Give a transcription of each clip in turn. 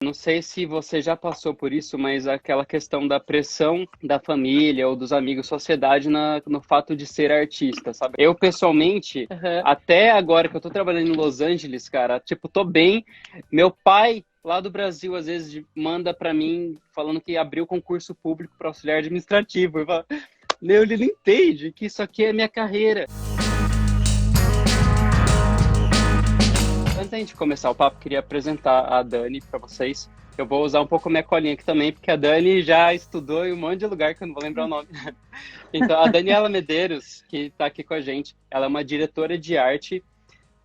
não sei se você já passou por isso, mas aquela questão da pressão da família ou dos amigos, sociedade no fato de ser artista, sabe? Eu, pessoalmente, Aham. até agora que eu tô trabalhando em Los Angeles, cara, tipo, tô bem. Meu pai, lá do Brasil, às vezes manda pra mim falando que abriu concurso público para auxiliar administrativo. Eu falo, meu, ele não entende que isso aqui é minha carreira. Antes da gente começar o papo, queria apresentar a Dani para vocês. Eu vou usar um pouco a minha colinha aqui também, porque a Dani já estudou em um monte de lugar que eu não vou lembrar o nome. Então, a Daniela Medeiros, que está aqui com a gente, ela é uma diretora de arte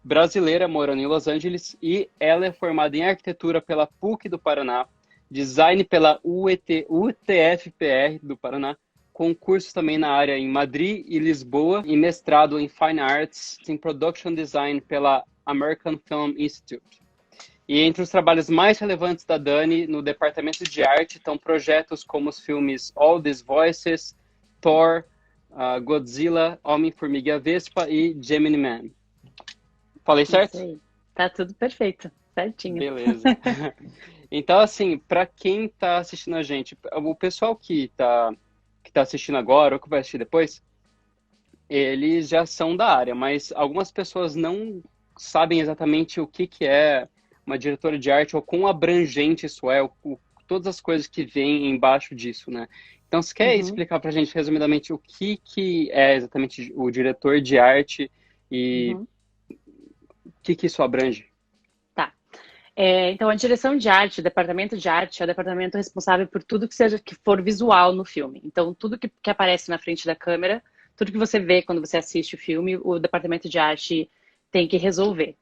brasileira morando em Los Angeles e ela é formada em arquitetura pela PUC do Paraná, design pela UTFPR do Paraná, com cursos também na área em Madrid e Lisboa e mestrado em Fine Arts em Production Design pela American Film Institute. E entre os trabalhos mais relevantes da Dani no departamento de arte estão projetos como os filmes All These Voices, Thor, Godzilla, Homem-Formiga e a Vespa e Gemini Man. Falei Isso certo? aí. Tá tudo perfeito, certinho. Beleza. Então, assim, para quem está assistindo a gente, o pessoal que tá assistindo agora ou que vai assistir depois, eles já são da área, mas algumas pessoas não sabem exatamente o que que é uma diretora de arte ou quão abrangente isso é, todas as coisas que vêm embaixo disso, né? Então, você quer Uhum, explicar para a gente resumidamente o que que é exatamente o diretor de arte e uhum. o que que isso abrange? Tá. Então, a direção de arte, o departamento de arte, é o departamento responsável por tudo que for visual no filme. Então, tudo que aparece na frente da câmera, tudo que você vê quando você assiste o filme, o departamento de arte tem que resolver.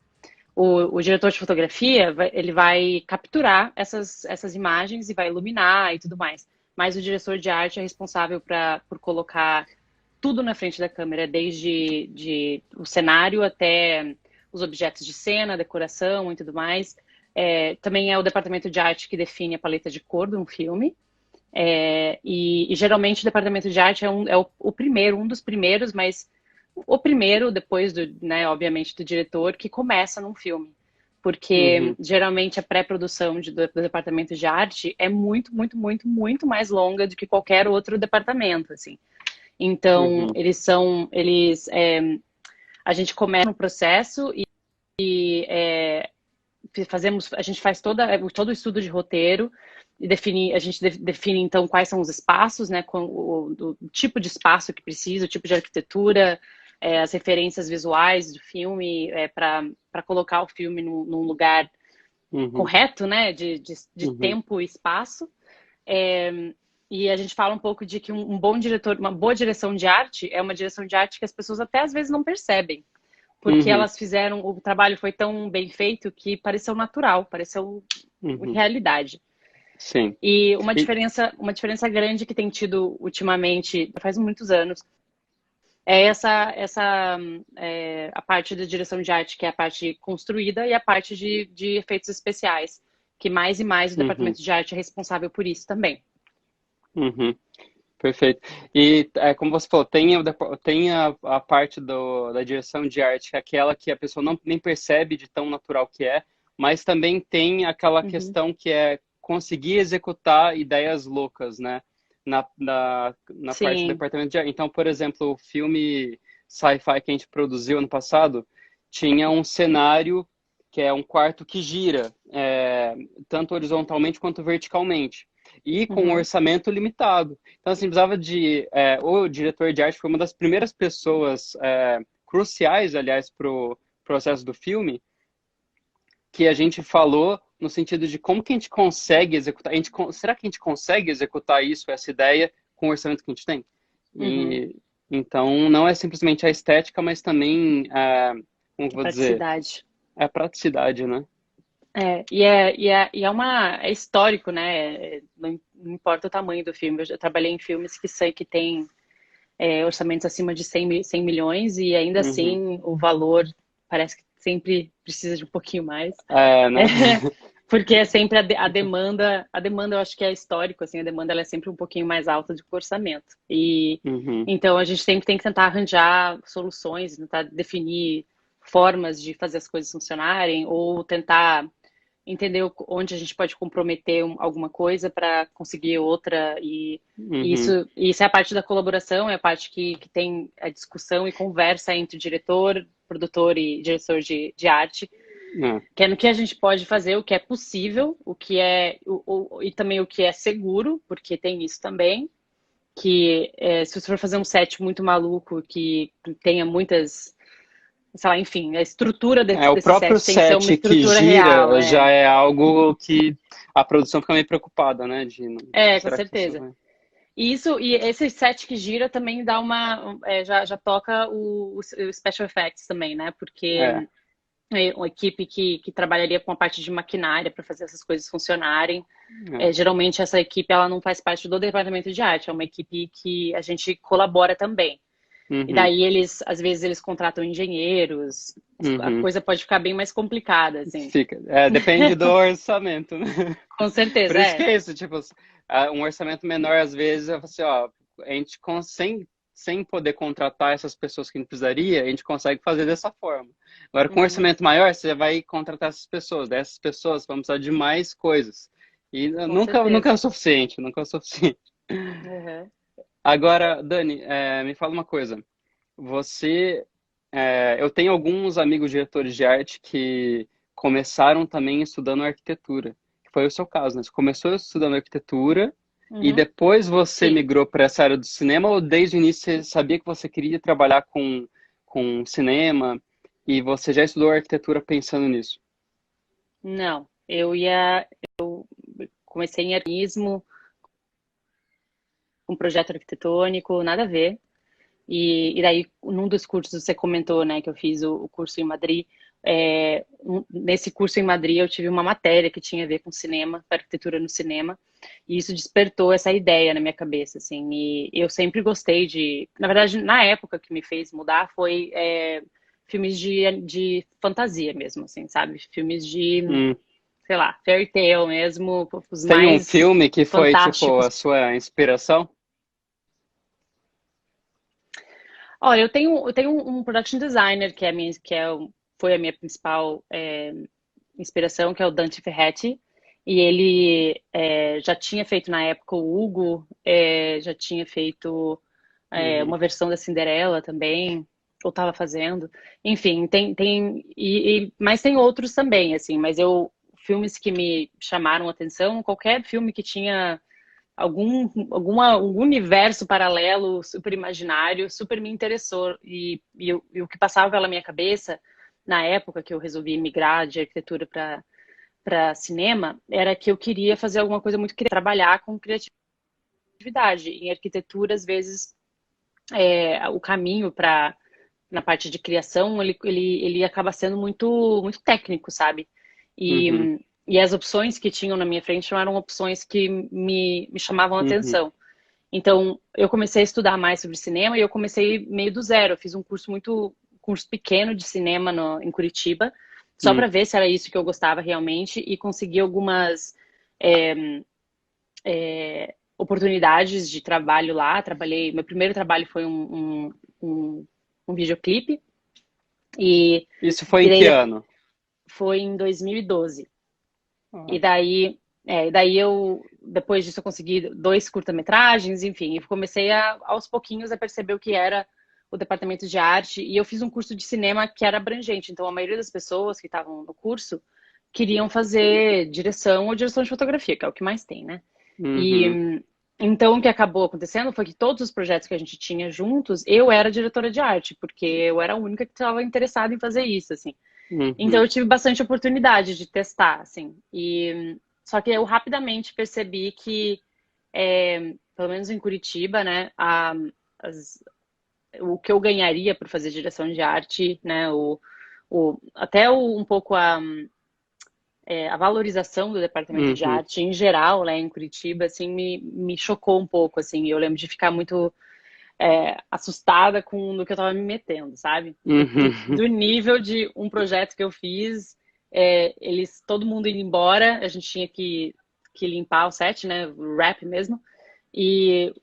O diretor de fotografia, ele vai capturar essas imagens e vai iluminar e tudo mais. Mas o diretor de arte é responsável por colocar tudo na frente da câmera, desde o cenário até os objetos de cena, decoração e tudo mais. Também é o departamento de arte que define a paleta de cor de um filme. E geralmente o departamento de arte é o primeiro, um dos primeiros, mas o primeiro, depois né, obviamente, do diretor, que começa num filme. Porque Uhum, geralmente a pré-produção do departamento de arte é muito, muito, muito, muito mais longa do que qualquer outro departamento, assim. Então, uhum, a gente começa no processo e a gente faz todo o estudo de roteiro e a gente define então quais são os espaços, né, com o tipo de espaço que precisa, o tipo de arquitetura, as referências visuais do filme, para colocar o filme num lugar uhum, correto, né, de uhum, tempo e espaço. E a gente fala um pouco de que um bom diretor, uma boa direção de arte é uma direção de arte que as pessoas até às vezes não percebem, porque uhum, elas fizeram, o trabalho foi tão bem feito que pareceu natural, pareceu uhum. realidade. Sim. E E, uma diferença grande que tem tido ultimamente, faz muitos anos, é a parte da direção de arte, que é a parte construída, e a parte de efeitos especiais, que mais e mais o uhum, departamento de arte é responsável por isso também. uhum. Perfeito. E como você falou, tem a parte da direção de arte, que é aquela que a pessoa não nem percebe de tão natural que é, mas também tem aquela Uhum. questão que é conseguir executar ideias loucas, né? Na parte do Sim. departamento de arte. Então, por exemplo, o filme sci-fi que a gente produziu ano passado tinha um cenário que é um quarto que gira, tanto horizontalmente quanto verticalmente, e com um Uhum. orçamento limitado. Então, assim, precisava o diretor de arte foi uma das primeiras pessoas cruciais, aliás, para o processo do filme, que a gente falou no sentido de como que a gente consegue executar. Será que a gente consegue executar isso, essa ideia, com o orçamento que a gente tem? Uhum. E, então, não é simplesmente a estética, mas também, como que eu A vou dizer, praticidade. é a praticidade, né? É histórico, né? Não importa o tamanho do filme. Eu já trabalhei em filmes que sei que tem orçamentos acima de 100 milhões e ainda Uhum. assim o valor parece que sempre precisa de um pouquinho mais. É, É, né? porque é sempre a demanda eu acho que é histórico, assim, a demanda ela é sempre um pouquinho mais alta do que o orçamento. E Uhum. então a gente sempre tem que tentar arranjar soluções, tentar definir formas de fazer as coisas funcionarem ou tentar entender onde a gente pode comprometer alguma coisa para conseguir outra. E Uhum. isso é a parte da colaboração, é a parte que tem a discussão e conversa entre diretor, produtor e diretor de arte, É. que é no que a gente pode fazer, o que é possível, o que é e também o que é seguro, porque tem isso também, que se você for fazer um set muito maluco, que tenha muitas, sei lá, enfim, a estrutura O desse próprio set tem que ser uma set que estrutura real, gira já é algo que a produção fica meio preocupada, né? com Será que isso certeza. vai... E esse set que gira também dá já toca o special effects também, né? É, Porque é uma equipe que trabalharia com a parte de maquinária para fazer essas coisas funcionarem. é. Geralmente essa equipe ela não faz parte do departamento de arte, é uma equipe que a gente colabora também. E Uhum, daí às vezes eles contratam engenheiros, a uhum. coisa pode ficar bem mais complicada, assim. Depende do orçamento, né? Com Por certeza, isso que é isso, tipo, um orçamento menor, às vezes, é assim, ó, a gente sem poder contratar essas pessoas que a gente precisaria, a gente consegue fazer dessa forma. Agora, com um Uhum, orçamento maior, você vai contratar essas pessoas, dessas pessoas vão precisar de mais coisas. E com nunca é certeza. o suficiente, nunca é o suficiente. Uhum. Agora, Dani, me fala uma coisa. Você, eu tenho alguns amigos diretores de arte que começaram também estudando arquitetura, que foi o seu caso, né? Você começou estudando arquitetura e Uhum. depois você Sim. migrou para essa área do cinema, ou desde o início você sabia que você queria trabalhar com cinema e você já estudou arquitetura pensando nisso? Não, comecei em urbanismo, com projeto arquitetônico, nada a ver. E daí, num dos cursos, você comentou, né, que eu fiz o curso em Madrid. Nesse curso em Madrid, eu tive uma matéria que tinha a ver com cinema, arquitetura no cinema, e isso despertou essa ideia na minha cabeça, assim. E eu sempre gostei na verdade, na época que me fez mudar, foi filmes de fantasia mesmo, assim, sabe? Filmes de, Hum. sei lá, fairy tale mesmo, os Tem um mais filme que foi, tipo, a fantásticos. sua inspiração? Olha, eu tenho um production designer que é a minha, foi a minha principal inspiração, que é o Dante Ferretti. E ele já tinha feito na época o Hugo, já tinha feito Uhum. uma versão da Cinderela também, ou estava fazendo. Enfim, mas tem outros também, assim. Mas filmes que me chamaram a atenção, qualquer filme que tinha algum universo paralelo, super imaginário, super me interessou. E o que passava pela minha cabeça, na época que eu resolvi migrar de arquitetura para cinema, era que eu queria fazer alguma coisa muito criativa, trabalhar com criatividade. Em arquitetura, às vezes, o caminho para na parte de criação, ele acaba sendo muito técnico, sabe? Uhum. E as opções que tinham na minha frente não eram opções que me chamavam a Uhum. atenção. Então, eu comecei a estudar mais sobre cinema e eu comecei meio do zero. Eu fiz um curso pequeno de cinema em Curitiba, só Uhum. para ver se era isso que eu gostava realmente e consegui algumas é, oportunidades de trabalho lá. Meu primeiro trabalho foi um videoclipe e, Isso foi e em daí que ano? foi em 2012. Ah. E daí depois disso eu consegui 2 curta-metragens, enfim, e comecei aos pouquinhos a perceber o que era o departamento de arte. E eu fiz um curso de cinema que era abrangente, então a maioria das pessoas que estavam no curso queriam fazer direção ou direção de fotografia, que é o que mais tem, né? Uhum. E então o que acabou acontecendo foi que todos os projetos que a gente tinha juntos, eu era diretora de arte, porque eu era a única que estava interessada em fazer isso, assim. Então Uhum. eu tive bastante oportunidade de testar, assim. E só que eu rapidamente percebi que, pelo menos em Curitiba, né, as- o que eu ganharia por fazer direção de arte, né, um pouco a valorização do departamento de Uhum. arte em geral, né, em Curitiba, assim, me chocou um pouco, assim. Eu lembro de ficar muito assustada com o que eu estava me metendo, sabe? Uhum. Do nível de um projeto que eu fiz, todo mundo indo embora, a gente tinha que limpar o set, né? O wrap mesmo. E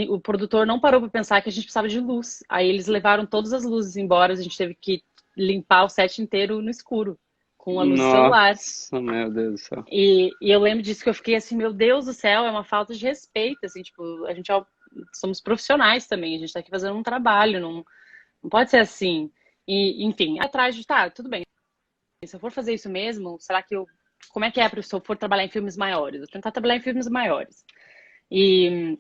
o produtor não parou para pensar que a gente precisava de luz. Aí eles levaram todas as luzes embora, a gente teve que limpar o set inteiro no escuro, com a luz do celular. Nossa, meu Deus do céu. E eu lembro disso que eu fiquei assim, meu Deus do céu, é uma falta de respeito, assim, tipo, a gente somos profissionais também, a gente tá aqui fazendo um trabalho, não pode ser assim. E, enfim, atrás de, tá, tudo bem, se eu for fazer isso mesmo, será que como é que é se eu for trabalhar em filmes maiores? Eu vou tentar trabalhar em filmes maiores. E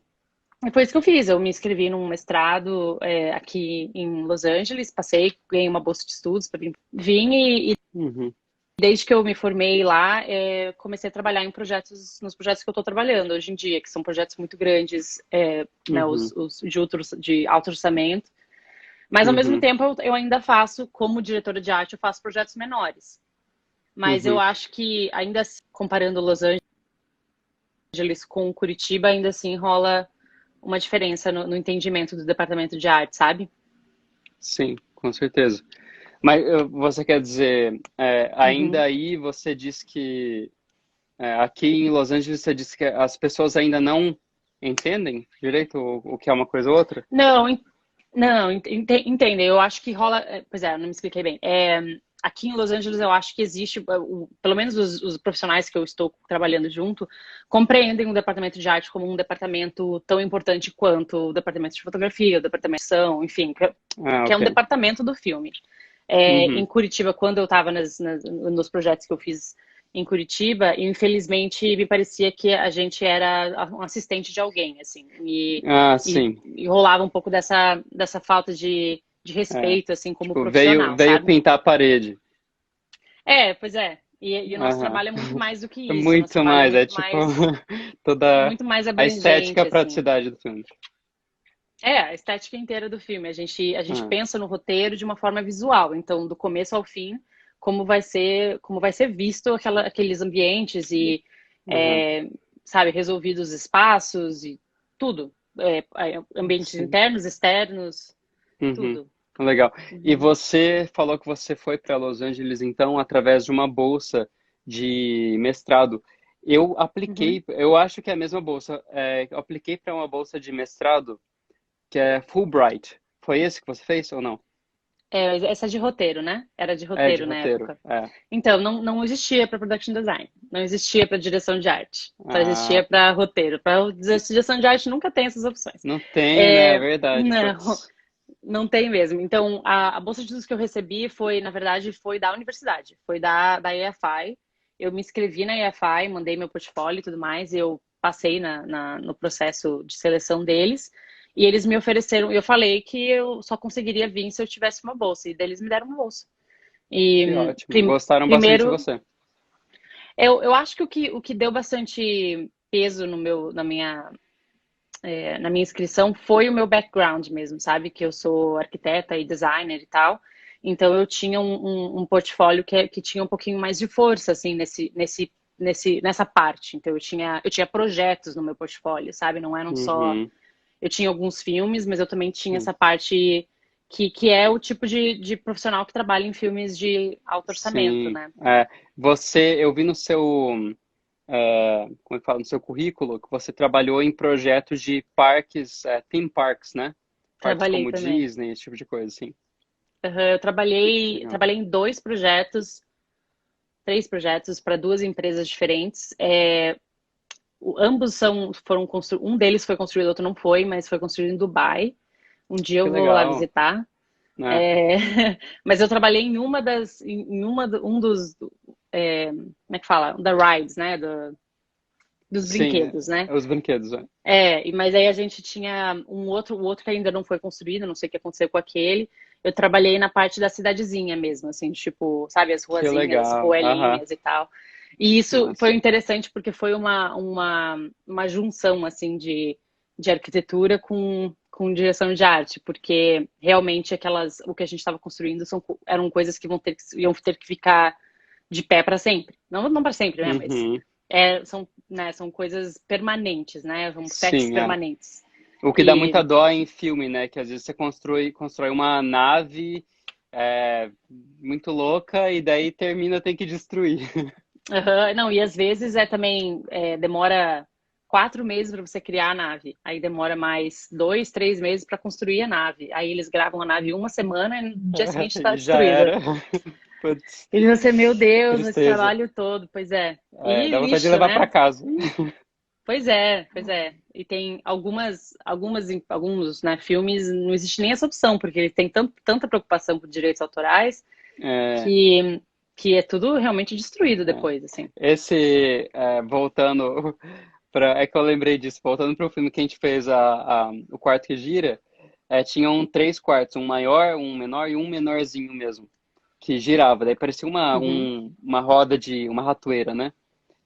foi isso que eu fiz, eu me inscrevi num mestrado aqui em Los Angeles, passei, ganhei uma bolsa de estudos para vir, e Uhum, desde que eu me formei lá, comecei a trabalhar nos projetos que eu estou trabalhando hoje em dia, que são projetos muito grandes, né, uhum, de alto orçamento. Mas, ao mesmo uhum, tempo, eu ainda faço, como diretora de arte, eu faço projetos menores. Mas eu uhum. acho que, ainda assim, comparando Los Angeles com Curitiba, ainda assim rola uma diferença no entendimento do departamento de arte, sabe? Sim, com certeza. Mas você quer dizer, ainda Uhum. aí você diz que aqui em Los Angeles você disse que as pessoas ainda não entendem direito o que é uma coisa ou outra? Não, não, entendem. Eu acho que rola. Pois é, eu não me expliquei bem. Aqui em Los Angeles, eu acho que existe, pelo menos os profissionais que eu estou trabalhando junto, compreendem o departamento de arte como um departamento tão importante quanto o departamento de fotografia, o departamento de ação, enfim, Ah, que é ok. um departamento do filme. Em Uhum. Curitiba, quando eu estava nos projetos que eu fiz em Curitiba, infelizmente me parecia que a gente era um assistente de alguém, assim, Ah, e, sim. e rolava um pouco dessa falta de É. respeito, assim, como Tipo, veio, profissional, veio sabe? pintar a parede. Pois é. E o nosso Aham. trabalho é muito mais do que É isso. O nosso muito trabalho mais, é tipo é toda muito mais a estética, abrangente, a assim. praticidade do filme. A estética inteira do filme. A gente Ah, pensa no roteiro de uma forma visual. Então, do começo ao fim, como vai ser visto aqueles ambientes e, aham. é, sabe, resolvidos os espaços e tudo. Ambientes Sim. internos, externos, Uhum. tudo. Legal. E Uhum, você falou que você foi para Los Angeles, então, através de uma bolsa de mestrado. Eu uhum. apliquei, eu acho que é a mesma bolsa. Eu apliquei para uma bolsa de mestrado que é Fulbright. Foi esse que você fez ou não? Essa é de roteiro, né? Era de É, de roteiro na roteiro. época. É. Então, não existia para production design, não existia para direção de arte, só Ah, existia para roteiro. Para direção de arte nunca tem essas opções. não tem, né? É verdade. Não, Putz. não tem mesmo. Então, a bolsa de estudos que eu recebi foi, na verdade, foi da universidade, foi da EFI. Eu me inscrevi na EFI, mandei meu portfólio e tudo mais, e eu passei no processo de seleção deles. E eles me ofereceram, eu falei que eu só conseguiria vir se eu tivesse uma bolsa, e daí eles me deram uma bolsa. Que E ótimo. Gostaram bastante de primeiro, você. eu acho que o que deu bastante peso na minha inscrição foi o meu background mesmo, sabe? Que eu sou arquiteta e designer e tal. Então eu tinha um portfólio que tinha um pouquinho mais de força, assim, nessa parte. Então eu tinha projetos no meu portfólio, sabe? Não eram só. Uhum. Eu tinha alguns filmes, mas eu também tinha Sim. essa parte que é o tipo de profissional que trabalha em filmes de alto orçamento, Sim. né? Eu vi no seu, como é que fala, no seu currículo que você trabalhou em projetos de parques, theme parks, né? Parques Trabalhei como também. Disney, esse tipo de coisa, assim. Eu trabalhei, Legal. trabalhei em três projetos para duas empresas diferentes. Ambos foram construídos, um deles foi construído, outro não foi, mas foi construído em Dubai. Um dia Que eu vou lá legal, visitar. né? É, mas eu trabalhei em uma como é que fala? Da rides, né? Dos Sim, brinquedos, né? os brinquedos, né? Mas aí a gente tinha o outro que ainda não foi construído, não sei o que aconteceu com aquele. Eu trabalhei na parte da cidadezinha mesmo, assim, tipo, sabe, as Que ruazinhas, legal. Aham. ruelinhas e tal. E isso foi Nossa. interessante porque foi uma junção, assim, de arquitetura com direção de arte, porque realmente o que a gente estava construindo eram coisas que iam ter que ficar de pé para sempre. Não para sempre, né, mas Uhum. são coisas permanentes, né? São sets Sim, é. permanentes. O que dá muita E dó em filme, né? Que às vezes você constrói uma nave muito louca e daí termina, tem que destruir. aham, não, e às vezes também demora 4 meses para você criar a nave. Aí demora mais 2, 3 meses para construir a nave. Aí eles gravam a nave uma semana e no dia seguinte está E já destruída. era. Putz, Eles vão ser, meu Deus, esse tristeza. trabalho todo, pois é. É, E dá vontade de lixo, levar pra né? casa. Pois é, pois é. E tem alguns, né, filmes, não existe nem essa opção, porque eles têm tanta preocupação com direitos autorais É, que, que é tudo realmente destruído é. depois, assim. Voltando para, é que eu lembrei disso, voltando para o filme que a gente fez o quarto que gira, tinham três quartos, um maior, um menor e um menorzinho mesmo, que girava. Daí parecia Uhum. uma roda de uma ratoeira, né?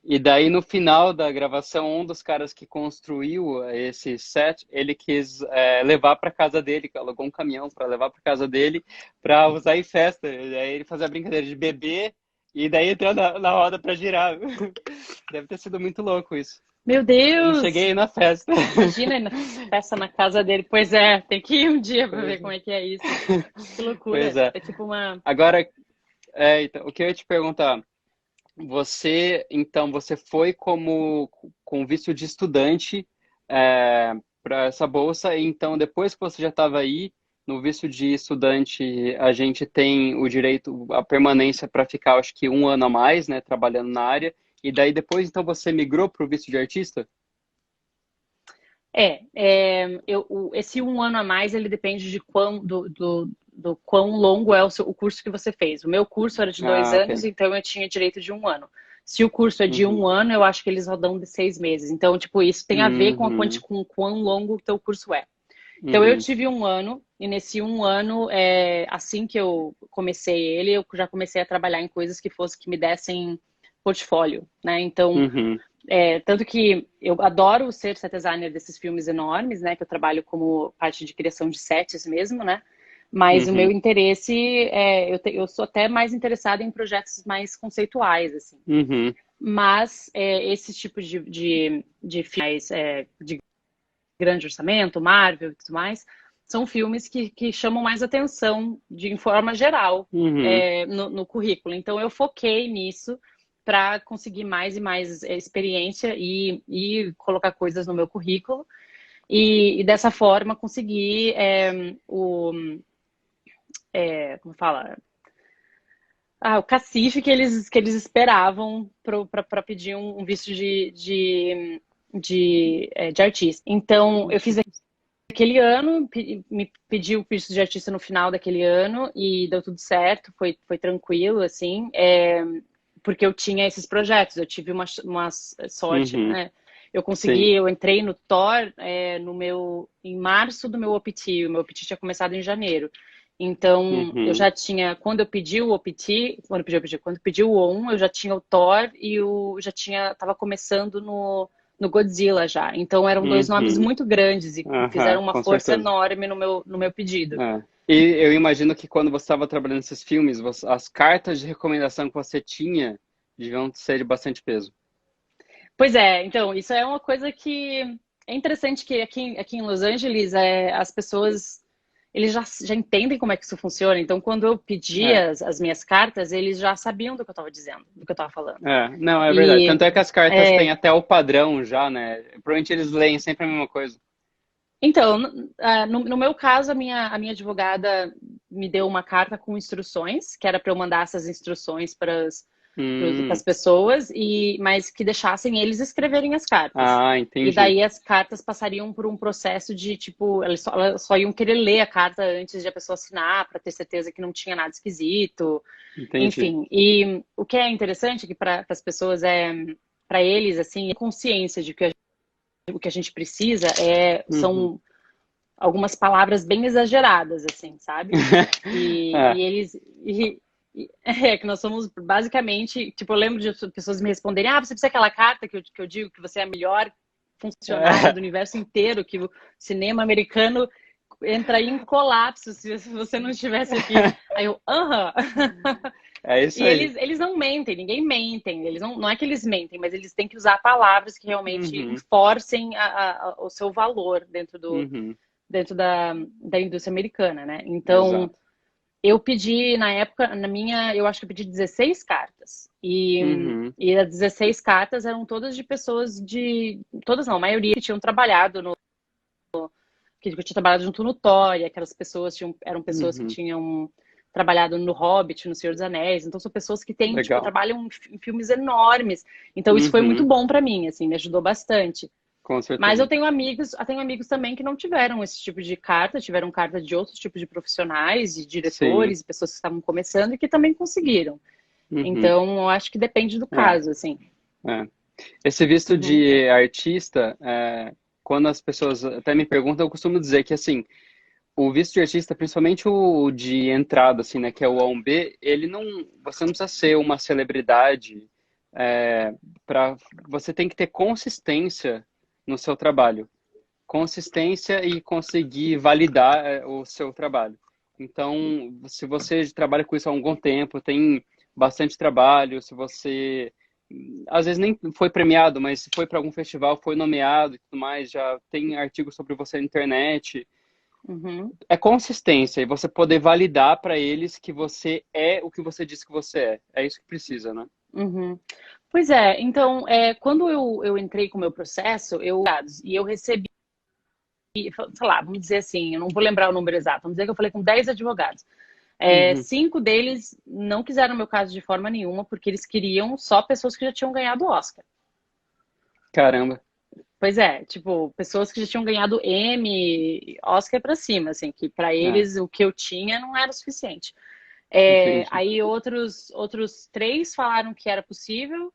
E daí no final da gravação, um dos caras que construiu esse set, ele quis levar para casa dele, alugou um caminhão para levar para casa dele, para usar em festa. E aí ele fazia a brincadeira de beber e daí entrar na roda para girar. Deve ter sido muito louco isso. Meu Eu não cheguei Deus! aí na festa. Imagina aí na festa na casa dele. Pois é, tem que ir um dia para ver Pois, como é que é isso. Que pois loucura. é. É tipo uma. Agora, então, o que eu ia te perguntar, você foi como com visto de estudante para essa bolsa, e então depois que você já estava aí, no visto de estudante, a gente tem o direito à permanência para ficar, acho que um ano a mais, né, trabalhando na área, e daí depois, então, você migrou para o visto de artista? Esse um ano a mais, ele depende de do quão longo é o curso que você fez. O meu curso era de dois Ah, anos, ok. então eu tinha direito de um ano. Se o curso é de um Uhum. ano, eu acho que eles rodam de 6 meses. Então, tipo, isso tem a ver com Uhum. com o quão longo o teu curso é. Então, eu Uhum. tive um ano, e nesse um ano, assim que eu comecei ele, eu já comecei a trabalhar em coisas que me dessem portfólio, né? Então, Uhum. tanto que eu adoro ser set designer desses filmes enormes, né? Que eu trabalho como parte de criação de sets mesmo, né? Mas o meu Uhum. interesse eu sou até mais interessada em projetos mais conceituais, assim. Uhum. Mas esse tipo de filmes de grande orçamento, Marvel e tudo mais, são filmes que chamam mais atenção em forma geral Uhum. no currículo. Então eu foquei nisso para conseguir mais e mais experiência e colocar coisas no meu currículo e dessa forma conseguir como fala, o cacife que eles esperavam para pedir um visto de artista. Então eu fiz aquele ano, me pediu o visto de artista no final daquele ano e deu tudo certo, foi tranquilo, assim, porque eu tinha esses projetos, eu tive uma sorte, Uhum. né? Eu Sim. consegui, eu entrei no Thor em março do meu OPT, o meu OPT tinha começado em janeiro. Então, eu Uhum. já tinha, quando eu pedi o OPT, quando eu pedi o O1, eu já tinha o Thor e tava começando no Godzilla já. Então eram dois nomes Uhum. muito grandes e Aham, fizeram uma com força certeza. enorme no meu pedido. É. E eu imagino que quando você estava trabalhando nesses filmes, as cartas de recomendação que você tinha deviam ser de bastante peso. Pois é, então, isso é uma coisa que é interessante que aqui em Los Angeles as pessoas eles já entendem como é que isso funciona. Então, quando eu É, pedia as minhas cartas, eles já sabiam do que eu estava dizendo, do que eu estava falando. não, é verdade. E Tanto é que as cartas têm é, até o padrão já, né? Provavelmente eles leem sempre a mesma coisa. então, no meu caso, a minha advogada me deu uma carta com instruções, que era para eu mandar essas instruções para as Hum, pessoas, mas que deixassem eles escreverem as cartas. E entendi. daí as cartas passariam por um processo de, tipo, elas só iam querer ler a carta antes de a pessoa assinar, para ter certeza que não tinha nada esquisito, Entendi. enfim. E o que é interessante é que para as pessoas para eles, assim, consciência de que o que a gente precisa Uhum. são algumas palavras bem exageradas, assim, sabe? É, E eles. É que nós somos basicamente. Tipo, eu lembro de pessoas me responderem: você precisa daquela carta que eu digo que você é a melhor funcionária é, do universo inteiro, que o cinema americano entra em colapso se você não estivesse aqui. Aí eu, aham. é isso E aí. eles não mentem, ninguém mentem. Eles não é que eles mentem, mas eles têm que usar palavras que realmente Uhum, enforcem o seu valor uhum, dentro da indústria americana, né? Então, exato. eu pedi, na época, eu acho que eu pedi 16 cartas. Uhum, E as 16 cartas eram todas de pessoas todas não, a maioria que tinham trabalhado que eu tinha trabalhado junto no Thor, e aquelas pessoas eram pessoas que uhum, tinham trabalhado no Hobbit, no Senhor dos Anéis. Então, são pessoas que têm, tipo, Legal. trabalham em filmes enormes. Então, isso foi muito Uhum, bom para mim, assim, me ajudou bastante. com Mas certeza. eu tenho amigos também que não tiveram esse tipo de carta, tiveram carta de outros tipos de profissionais, de Sim. diretores, pessoas que estavam começando e que também conseguiram. Uhum. Então, eu acho que depende do É, caso, assim. é. Esse visto Uhum, de artista, quando as pessoas até me perguntam, eu costumo dizer que, assim, o visto de artista, principalmente o de entrada, assim, né, que é o A1B, ele não, você não precisa ser uma celebridade, para, você tem que ter consistência no seu trabalho. Consistência e conseguir validar o seu trabalho. Então, se você trabalha com isso há algum tempo, tem bastante trabalho, se você às vezes nem foi premiado, mas se foi para algum festival, foi nomeado e tudo mais, já tem artigos sobre você na internet, uhum, é consistência e você poder validar para eles que você é o que você disse que você é. É isso que precisa, né? uhum. Pois é, então, quando eu entrei com o meu processo, e eu recebi, sei lá, vamos dizer assim, eu não vou lembrar o número exato, vamos dizer que eu falei com 10 advogados. Uhum. 5 deles não quiseram meu caso de forma nenhuma, porque eles queriam só pessoas que já tinham ganhado o Oscar. Caramba, Pois é, tipo, pessoas que já tinham ganhado Emmy, Oscar pra cima, assim, que pra eles o que eu tinha não era o suficiente. entendi. Aí outros 3 falaram que era possível,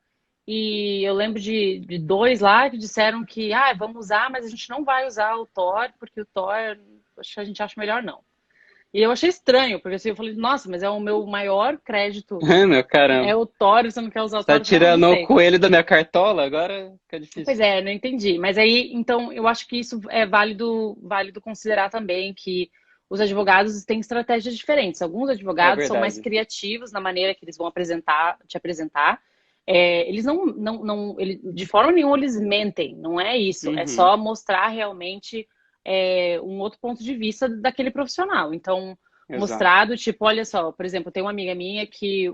e eu lembro de 2 lá que disseram que, vamos usar, mas a gente não vai usar o Thor, porque o Thor, acho que a gente acha melhor não. E eu achei estranho, porque assim, eu falei, nossa, mas é o meu maior crédito, Meu caramba. é o Thor, você não quer usar o Você tá Thor? Eu falei, não tirando o sei. coelho da minha cartola? Agora fica Pois difícil. é, não entendi. Mas aí, então, eu acho que isso é válido considerar também que os advogados têm estratégias diferentes. Alguns É advogados são mais verdade. criativos na maneira que eles vão te apresentar. Eles de forma nenhuma eles mentem, não é isso. É Uhum. só mostrar realmente um outro ponto de vista daquele profissional. Então, Exato. mostrado, tipo, olha só, por exemplo, tem uma amiga minha que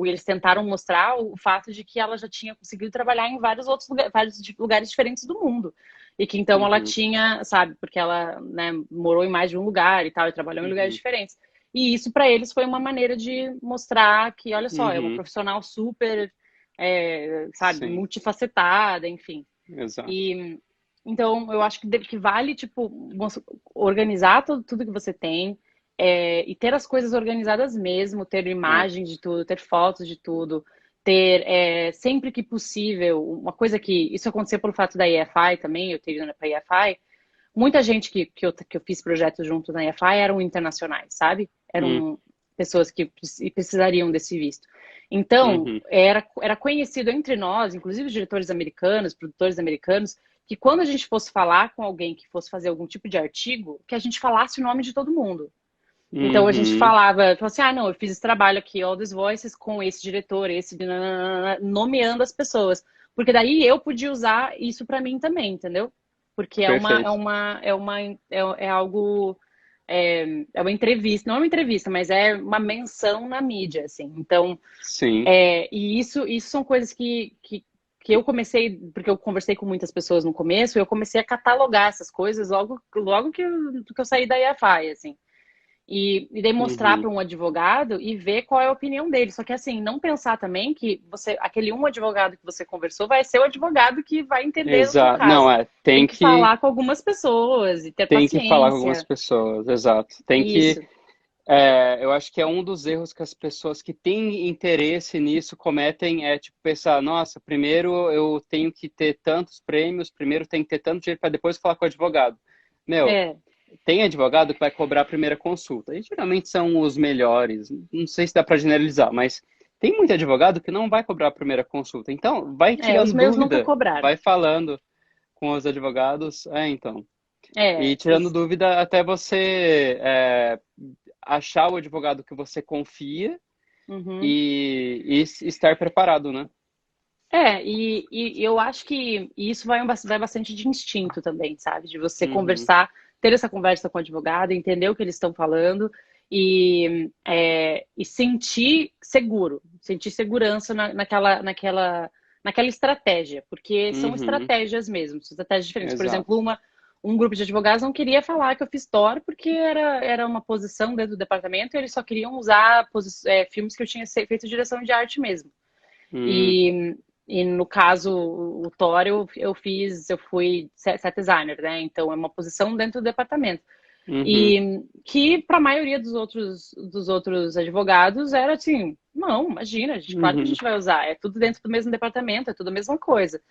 eles tentaram mostrar o fato de que ela já tinha conseguido trabalhar em vários outros lugares, lugares diferentes do mundo. E que então ela Uhum. tinha, sabe, porque ela, né, morou em mais de um lugar e tal, e trabalhou em lugares Uhum. diferentes. E isso para eles foi uma maneira de mostrar que, olha só, é uma Uhum. profissional super, sabe, Sim, multifacetada, enfim. exato. E então eu acho que vale, tipo, organizar tudo que você tem, e ter as coisas organizadas mesmo, ter É. imagem de tudo, ter fotos de tudo, ter sempre que possível, uma coisa que isso aconteceu pelo fato da EFI também, eu ter ido para a EFI, muita gente que eu fiz projetos junto na EFI eram internacionais, sabe? Hum. Eram pessoas que precisariam desse visto. Então, Uhum. era conhecido entre nós, inclusive os diretores americanos, produtores americanos, que quando a gente fosse falar com alguém que fosse fazer algum tipo de artigo, que a gente falasse o nome de todo mundo. Então a gente Uhum. falava assim, não, eu fiz esse trabalho aqui, All These Voices, com esse diretor, esse, nananana, nomeando as pessoas. Porque daí eu podia usar isso para mim também, entendeu? Porque Perfeito. é algo, é uma entrevista, não é uma entrevista, mas é uma menção na mídia, assim. Então, Sim. e isso são coisas que eu comecei, porque eu conversei com muitas pessoas no começo, e eu comecei a catalogar essas coisas logo que eu saí da IFI, assim. E daí mostrar Uhum. para um advogado e ver qual é a opinião dele. Só que assim, não pensar também que aquele um advogado que você conversou vai ser o advogado que vai entender o teu Exato. Não, caso. Tem que falar com algumas pessoas e ter tem que falar com algumas paciência. pessoas, exato. Tem que, Isso. eu acho que é um dos erros que as pessoas que têm interesse nisso cometem, é tipo pensar, nossa, primeiro eu tenho que ter tantos prêmios, primeiro tem que ter tanto dinheiro para depois falar com o advogado. Meu, É, tem advogado que vai cobrar a primeira consulta. E geralmente são os melhores. Não sei se dá para generalizar, mas tem muito advogado que não vai cobrar a primeira consulta. Então, vai os tirando meus nunca dúvida, cobraram. vai falando com os advogados. Então. E É, tirando dúvida até você achar o advogado que você confia uhum. e estar preparado, né? E eu acho que isso vai bastante de instinto também, sabe? De você Uhum, conversar, ter essa conversa com o advogado, entender o que eles estão falando e sentir seguro, sentir segurança naquela estratégia, porque são uhum, estratégias mesmo, são estratégias diferentes. Por exemplo, exato. um grupo de advogados não queria falar que eu fiz Thor porque era uma posição dentro do departamento e eles só queriam usar filmes que eu tinha feito direção de arte mesmo. Hum, E no caso, o Thor, eu fui set designer, né? Então é uma posição dentro do departamento. uhum, E que para a maioria dos outros advogados era assim, não, imagina, claro que a uhum, gente vai usar, é tudo dentro do mesmo departamento, é tudo a mesma coisa.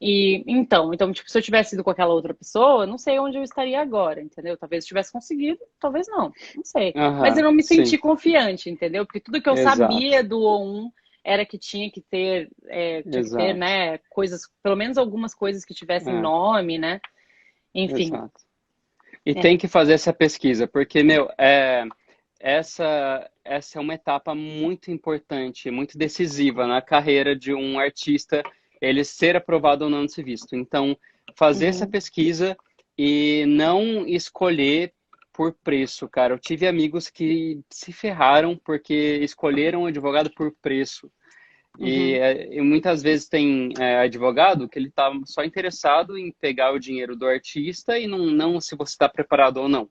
E então, tipo, se eu tivesse ido com aquela outra pessoa, eu não sei onde eu estaria agora, entendeu? Talvez eu tivesse conseguido, talvez não sei. Mas eu aham, não me sim, senti confiante, entendeu? Porque tudo que eu exato, sabia do O1 era que tinha que ter, exato, né, coisas, pelo menos algumas coisas que tivessem é, nome, né? Enfim. exato. E É. tem que fazer essa pesquisa, porque, meu, essa é uma etapa muito importante, muito decisiva na carreira de um artista, ele ser aprovado ou não nesse visto. Então, fazer essa Uhum, pesquisa e não escolher por preço, cara. Eu tive amigos que se ferraram porque escolheram um advogado por preço. E, uhum, e muitas vezes tem advogado que ele está só interessado em pegar o dinheiro do artista e não se você está preparado ou não.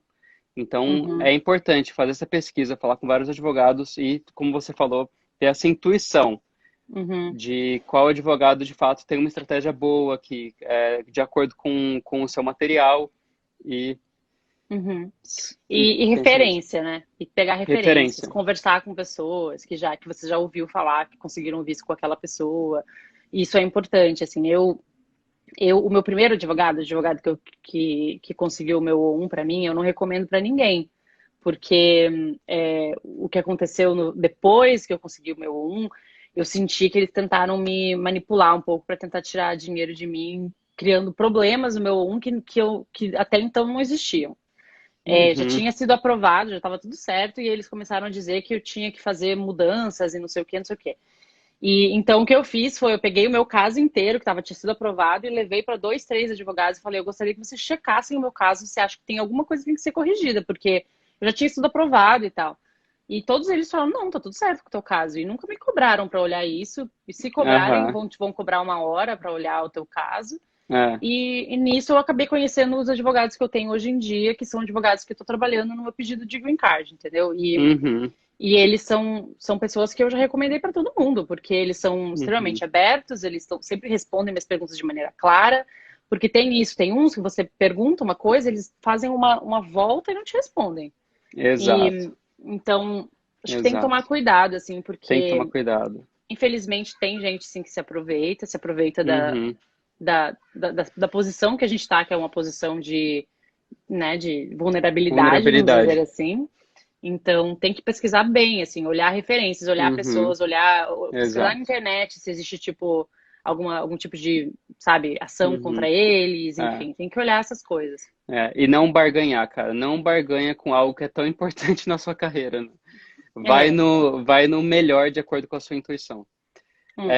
Então, é uhum, importante fazer essa pesquisa, falar com vários advogados e, como você falou, ter essa intuição uhum. de qual advogado de fato tem uma estratégia boa, que é de acordo com o seu material e, Uhum. e E pensa nisso. referência, né? E pegar referências, Referência. conversar com pessoas que você já ouviu falar, que conseguiram visto com aquela pessoa. Isso é importante, assim. O meu primeiro advogado, que conseguiu o meu O1 para mim, eu não recomendo para ninguém, porque o que aconteceu depois que eu consegui o meu O1, eu senti que eles tentaram me manipular um pouco para tentar tirar dinheiro de mim, criando problemas no meu O1 que até então não existiam. Já Uhum, tinha sido aprovado, já estava tudo certo, e eles começaram a dizer que eu tinha que fazer mudanças e não sei o que, não sei o que. E então o que eu fiz foi, eu peguei o meu caso inteiro, tinha sido aprovado, e levei para dois, três advogados e falei, eu gostaria que vocês checassem o meu caso, se acha que tem alguma coisa que tem que ser corrigida, porque eu já tinha sido aprovado e tal. E todos eles falaram, não, tá tudo certo com o teu caso. E nunca me cobraram para olhar isso. E se cobrarem, aham, vão cobrar uma hora para olhar o teu caso. é, E nisso eu acabei conhecendo os advogados que eu tenho hoje em dia, que são advogados que eu estou trabalhando no meu pedido de green card, entendeu? uhum, E eles são pessoas que eu já recomendei para todo mundo, porque eles são uhum, extremamente abertos, sempre respondem minhas perguntas de maneira clara, porque tem isso, tem uns que você pergunta uma coisa, eles fazem uma volta e não te respondem. exato, E então, acho que tem que tomar exato. cuidado, assim, Tem que tomar porque cuidado. infelizmente tem gente sim que se aproveita Uhum. da posição que a gente está, que é uma posição de vulnerabilidade, vamos dizer Vulnerabilidade. assim. Então, tem que pesquisar bem, assim, olhar referências, olhar Uhum. pessoas, pesquisar na Exato. internet se existe, tipo, algum tipo de, sabe, ação Uhum. contra eles, É, enfim, tem que olhar essas coisas. E não barganhar, cara. Não barganha com algo que é tão importante na sua carreira, né? É. Vai no melhor de acordo com a sua intuição. Hum,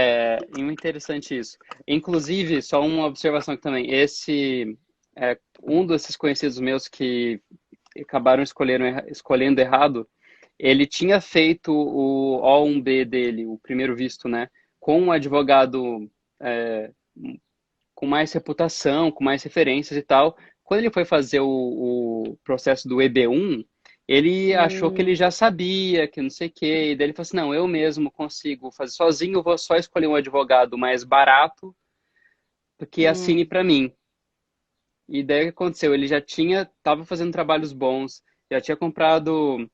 E interessante isso. Inclusive, só uma observação aqui também. Um desses conhecidos meus que acabaram escolhendo errado, ele tinha feito o O1B dele, o primeiro visto, né? Com um advogado é, com mais reputação, com mais referências e tal. Quando ele foi fazer o processo do EB1, ele achou que ele hum, já sabia, que não sei o quê, e daí ele falou assim, não, eu mesmo consigo fazer sozinho, eu vou só escolher um advogado mais barato que assine hum, para mim. E daí o que aconteceu? Ele já estava fazendo trabalhos bons, já tinha comprado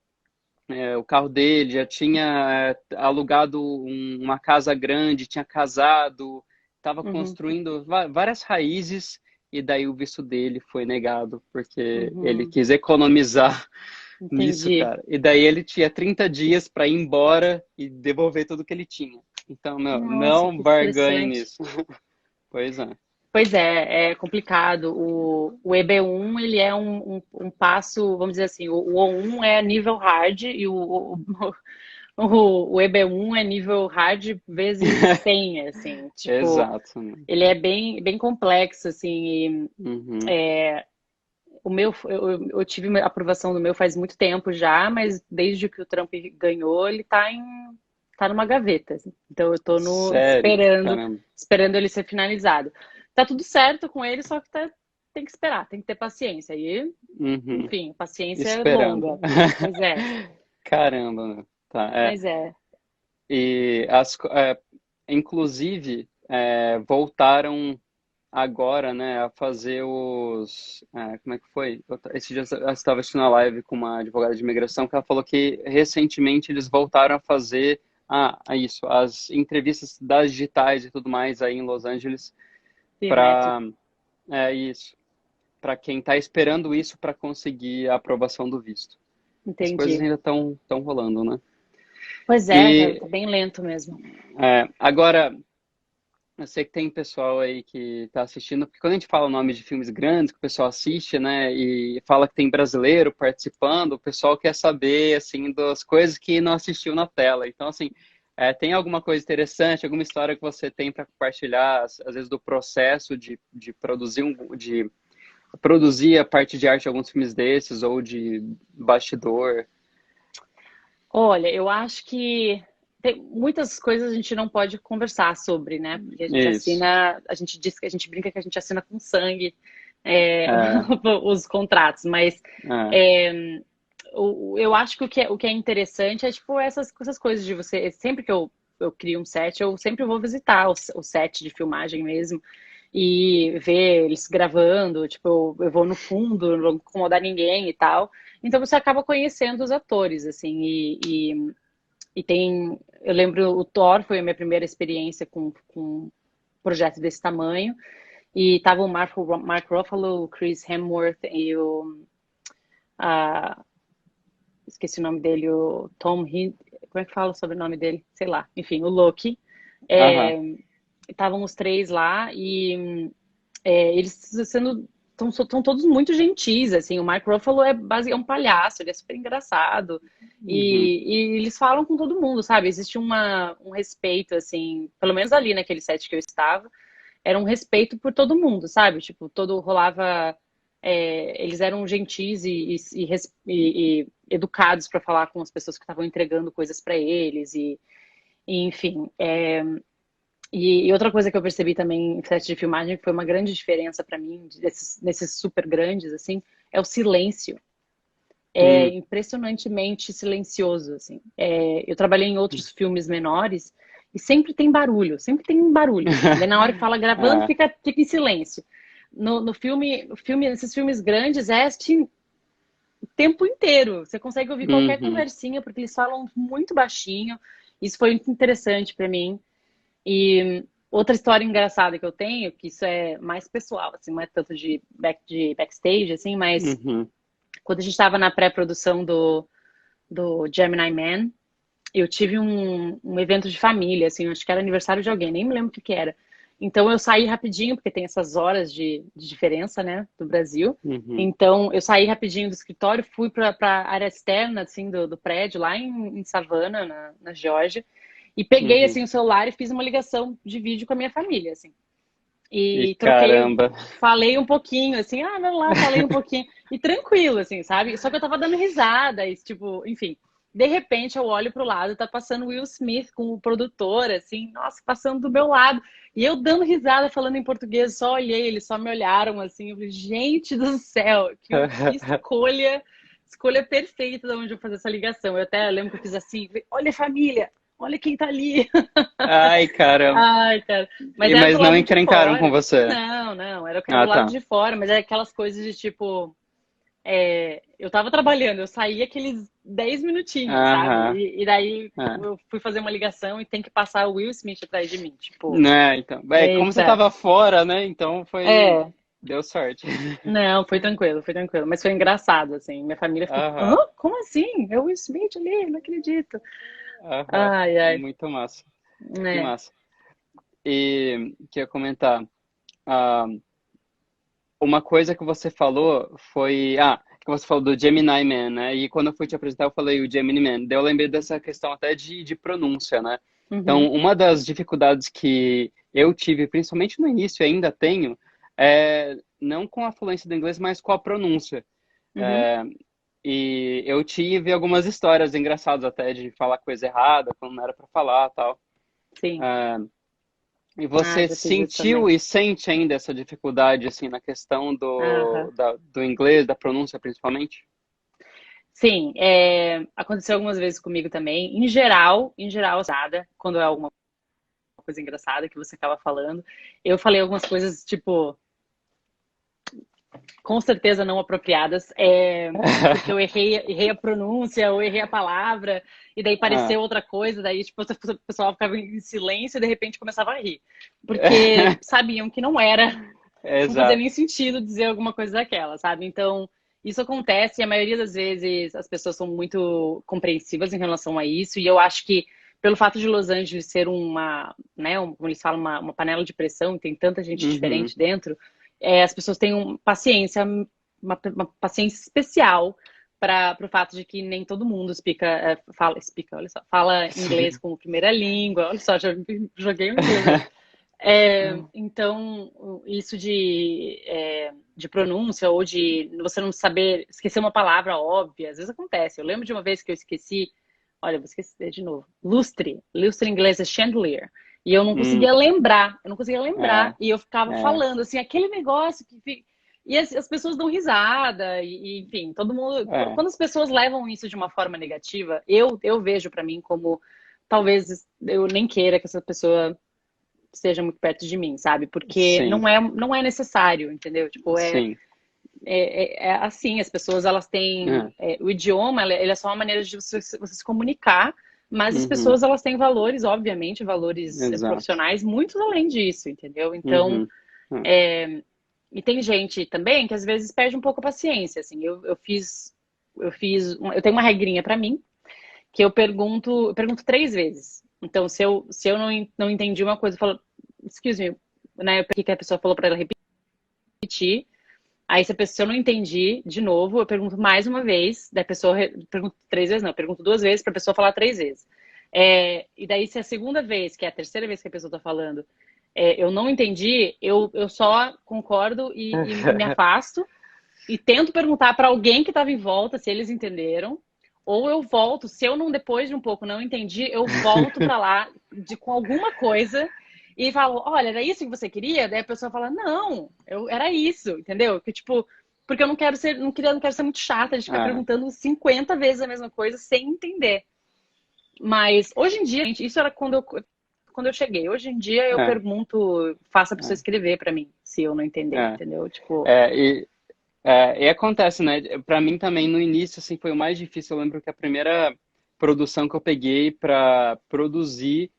o carro dele, já tinha alugado uma casa grande, tinha casado, estava uhum, construindo várias raízes, e daí o visto dele foi negado, porque ele uhum, quis economizar nisso, entendi. cara. E daí ele tinha 30 dias para ir embora e devolver tudo que ele tinha. Então, meu, Nossa, não que barganhe estressante. nisso. Pois é. Pois é complicado. O EB1, ele é um passo, vamos dizer assim, o O1 é nível hard e o EB1 é nível hard vezes 100, assim, tipo, Exato, né? ele é bem, bem complexo, assim, Uhum. eu tive a aprovação do meu faz muito tempo já, mas desde que o Trump ganhou, ele tá numa gaveta, assim. Então eu tô Sério, esperando, caramba. esperando ele ser finalizado. Tá tudo certo com ele, só que tá tem que esperar, tem que ter paciência. E, Uhum. enfim, paciência é Esperando. longa. Pois é, Caramba, meu. Tá, mas é. E inclusive, voltaram agora, né, a fazer como é que foi? Esse dia eu estava assistindo a live com uma advogada de imigração que ela falou que recentemente eles voltaram a fazer isso, as entrevistas das digitais e tudo mais aí em Los Angeles para Biométrico, isso, para quem está esperando isso para conseguir a aprovação do visto. As coisas entendi. ainda estão rolando, né? Pois é, E tá bem lento mesmo. agora eu sei que tem pessoal aí que está assistindo, porque quando a gente fala o nome de filmes grandes que o pessoal assiste, né, e fala que tem brasileiro participando, o pessoal quer saber, assim, das coisas que não assistiu na tela. Então, assim, tem alguma coisa interessante, alguma história que você tem para compartilhar, às vezes do processo de produzir de produzir a parte de arte de alguns filmes desses, ou de bastidor? Olha, eu acho que tem muitas coisas a gente não pode conversar sobre, né? Porque a gente Isso. assina, a gente diz que a gente brinca que a gente assina com sangue, é, É, os contratos, mas é. é, eu acho que o que é interessante é tipo essas coisas de você. Sempre que eu crio um set, eu sempre vou visitar o set de filmagem mesmo e ver eles gravando. Tipo, eu vou no fundo, não vou incomodar ninguém e tal. Então você acaba conhecendo os atores, assim, e tem. Eu lembro, o Thor foi a minha primeira experiência com um projeto desse tamanho. E tava o Mark Ruffalo, o Chris Hemsworth e a, esqueci o nome dele, o Tom Hidd, como é que fala sobre o sobrenome dele? Sei lá, enfim, o Loki. Aham. Estavam os três lá e eles sendo estão todos muito gentis, assim. O Mark Ruffalo é um palhaço, ele é super engraçado Uhum. e eles falam com todo mundo, sabe? Existe um respeito, assim, pelo menos ali naquele set que eu estava, era um respeito por todo mundo, sabe? Tipo, todo rolava. Eles eram gentis e educados para falar com as pessoas que estavam entregando coisas para eles e enfim. E outra coisa que eu percebi também em set de filmagem que foi uma grande diferença para mim desses super grandes assim é o silêncio. É Hum. impressionantemente silencioso assim. Eu trabalhei em outros filmes menores e sempre tem barulho, sempre tem um barulho. Daí na hora que fala gravando É. fica em silêncio. No filme, esses filmes grandes é assim, o tempo inteiro. Você consegue ouvir qualquer Uhum. conversinha porque eles falam muito baixinho. Isso foi muito interessante para mim. E outra história engraçada que eu tenho, que isso é mais pessoal, assim, não é tanto de backstage, assim, mas Uhum. quando a gente estava na pré-produção do Gemini Man, eu tive um evento de família, assim, acho que era aniversário de alguém, nem me lembro o que que era. Então eu saí rapidinho, porque tem essas horas de diferença, né, do Brasil. Uhum. Então eu saí rapidinho do escritório, fui para a área externa, assim, do prédio, lá em Savannah, na Geórgia, e peguei, Uhum. assim, o celular e fiz uma ligação de vídeo com a minha família, assim. E E troquei, caramba. falei um pouquinho, assim, vamos lá, falei um pouquinho. E tranquilo, assim, sabe? Só que eu tava dando risada, e tipo, enfim. De repente eu olho pro lado, tá passando Will Smith com o produtor, assim, nossa, passando do meu lado. E eu dando risada, falando em português, só olhei, eles só me olharam assim, eu falei, gente do céu, que escolha perfeita de onde eu fazer essa ligação. Eu até lembro que eu fiz assim, falei, olha a família, olha quem tá ali. Ai, caramba. Ai, cara. Mas era Mas do não lado de encrencaram com fora. você. Não, não, era Ah, do lado tá. de fora, mas é aquelas coisas de tipo. Eu tava trabalhando, eu saí aqueles 10 minutinhos, sabe? Aham. E daí É. eu fui fazer uma ligação e tem que passar o Will Smith atrás de mim. Tipo, Né, então. Como você eita. tava fora, né? Então foi. É, Deu sorte. não, foi tranquilo, foi tranquilo. Mas foi engraçado, assim. Minha família ficou, hã? Aham. Como assim? É o Will Smith ali? Não acredito. Aham. Ai, ai. Muito massa. Que É. massa. E que eu ia comentar. ah, uma coisa que você falou foi. Que você falou do Gemini Man, né? E quando eu fui te apresentar, eu falei o Gemini Man. Daí eu lembrei dessa questão até de pronúncia, né? Uhum, Então, uma das dificuldades que eu tive, principalmente no início, e ainda tenho, não com a fluência do inglês, mas com a pronúncia. uhum, E eu tive algumas histórias engraçadas até de falar coisa errada, quando não era para falar, tal. sim. E Ah, você já fiz isso sentiu também. e sente ainda essa dificuldade, assim, na questão Aham. do inglês, da pronúncia, principalmente? Sim, aconteceu algumas vezes comigo também. Em geral, nada, quando é alguma coisa engraçada que você acaba falando. Eu falei algumas coisas, tipo, com certeza não apropriadas, porque eu errei a pronúncia, ou errei a palavra, e daí Ah, pareceu outra coisa, daí tipo, o pessoal ficava em silêncio e de repente começava a rir. Porque sabiam que não era, não fazia exato. nem sentido dizer alguma coisa daquela, sabe? Então, isso acontece e a maioria das vezes as pessoas são muito compreensivas em relação a isso, e eu acho que pelo fato de Los Angeles ser uma, né, como eles falam, uma panela de pressão, e tem tanta gente Uhum. diferente dentro, as pessoas têm paciência, uma paciência especial para o fato de que nem todo mundo olha só, fala inglês Sim. como primeira língua. Olha só, já joguei o inglês aí. Então, isso de pronúncia ou de você não saber esquecer uma palavra óbvia, às vezes acontece. Eu lembro de uma vez que eu esqueci, olha, eu vou esquecer de novo. Lustre em inglês é chandelier. E eu não Hum, conseguia lembrar, eu não conseguia é, lembrar. E eu ficava é, falando assim, aquele negócio que fica. E as pessoas dão risada, enfim, todo mundo. é, Quando as pessoas levam isso de uma forma negativa, eu vejo pra mim como talvez eu nem queira que essa pessoa esteja muito perto de mim, sabe? Porque sim, não é necessário, entendeu? Tipo, sim. é assim, as pessoas elas têm É, o idioma, ele é só uma maneira de você se comunicar, mas as uhum, pessoas elas têm valores, obviamente, valores exato. profissionais muito além disso, entendeu? Então, Uhum, é, e tem gente também que às vezes perde um pouco a paciência, assim. Eu tenho uma regrinha pra mim que eu pergunto 3 vezes. Então, se eu não entendi uma coisa, eu falo, excuse me, né? O que a pessoa falou pra ela repetir. Aí, se eu não entendi, de novo, eu pergunto mais uma vez, da pessoa, pergunto 3 vezes, não, eu pergunto 2 vezes para a pessoa falar 3 vezes. E daí, se é a segunda vez, que é a terceira vez que a pessoa está falando, eu não entendi, eu só concordo e me afasto e tento perguntar para alguém que estava em volta se eles entenderam. Ou eu volto, se eu não, depois de um pouco, não entendi, eu volto para lá com alguma coisa e falo, olha, era isso que você queria? Daí a pessoa fala, não, era isso, entendeu? Que tipo, porque eu não quero ser, não quero ser muito chata de ficar é, perguntando 50 vezes a mesma coisa sem entender. Mas hoje em dia, gente, isso era quando eu cheguei. Hoje em dia eu é, pergunto, faça a pessoa escrever para mim, se eu não entender, é, entendeu? Tipo, é, e acontece, né? Pra mim também, no início, assim, foi o mais difícil. Eu lembro que a primeira produção que eu peguei pra produzir,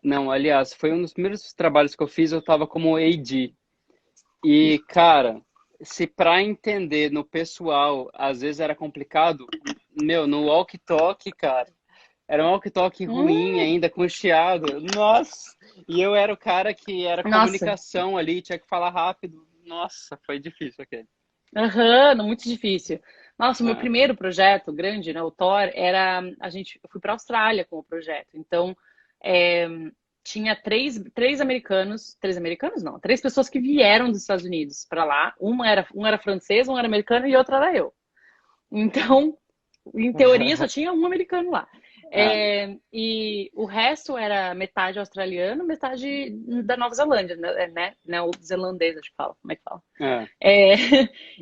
não, aliás, foi um dos primeiros trabalhos que eu fiz, eu tava como AD. E, cara, se pra entender no pessoal, às vezes era complicado, meu, no walkie-talkie, cara, era um walkie-talkie ruim hum, ainda, com chiado. Nossa! E eu era o cara que era nossa. comunicação ali, tinha que falar rápido. Nossa, foi difícil aquele. Aham, muito difícil. Nossa, o meu É. primeiro projeto grande, né, o Thor, eu fui para a Austrália com o projeto. Então, é, tinha três americanos não, três pessoas que vieram dos Estados Unidos para lá. Um era francês, um era americano e outro era eu. Então, em teoria, só tinha um americano lá. É, E o resto era metade australiano, metade da Nova Zelândia, né? Neozelandês, acho que fala. Como é que fala? é. É,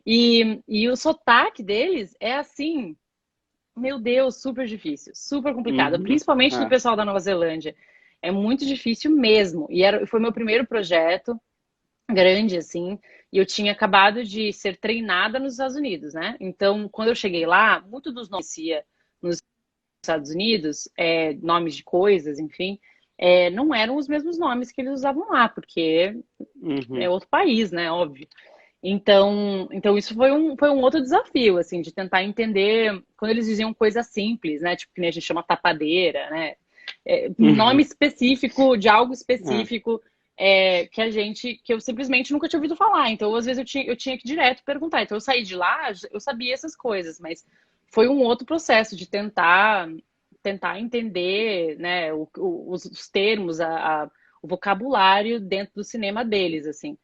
e o sotaque deles é assim, meu Deus, super difícil, super complicado, Uhum, principalmente do é. pessoal da Nova Zelândia. É muito difícil mesmo. Foi meu primeiro projeto grande, assim, e eu tinha acabado de ser treinada nos Estados Unidos, né? Então, quando eu cheguei lá, muito dos nomes que eu conhecia nos Estados Unidos, nomes de coisas, enfim, não eram os mesmos nomes que eles usavam lá, porque é Uhum, outro país, né? Óbvio. Então isso foi um outro desafio, assim, de tentar entender quando eles diziam coisa simples, né? Tipo, que nem a gente chama tapadeira, né? Nome uhum, específico de algo é. específico que eu simplesmente nunca tinha ouvido falar. Então, às vezes, eu tinha que direto perguntar. Então, eu saí de lá, eu sabia essas coisas, mas foi um outro processo de tentar entender, né, os termos, o vocabulário dentro do cinema deles, assim.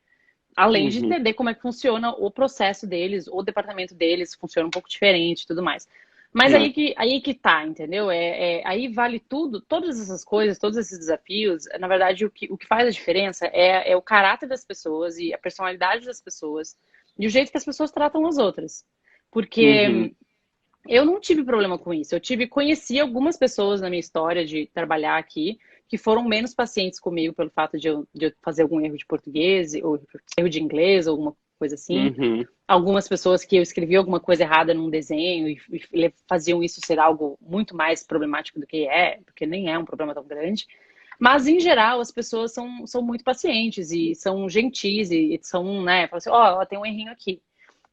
Além de Uhum, entender como é que funciona o processo deles, o departamento deles funciona um pouco diferente e tudo mais. Mas Hum, aí que tá, entendeu? Aí vale tudo, todas essas coisas, todos esses desafios. Na verdade, o que faz a diferença é o caráter das pessoas e a personalidade das pessoas e o jeito que as pessoas tratam as outras. uhum, Porque eu não tive problema com isso. Conheci algumas pessoas na minha história de trabalhar aqui que foram menos pacientes comigo pelo fato de eu fazer algum erro de português ou erro de inglês ou alguma coisa assim. uhum. Algumas pessoas que eu escrevi alguma coisa errada num desenho e faziam isso ser algo muito mais problemático do que é, porque nem é um problema tão grande. Mas, em geral, as pessoas são muito pacientes e são gentis e são, né, falam assim, ó, tem um errinho aqui.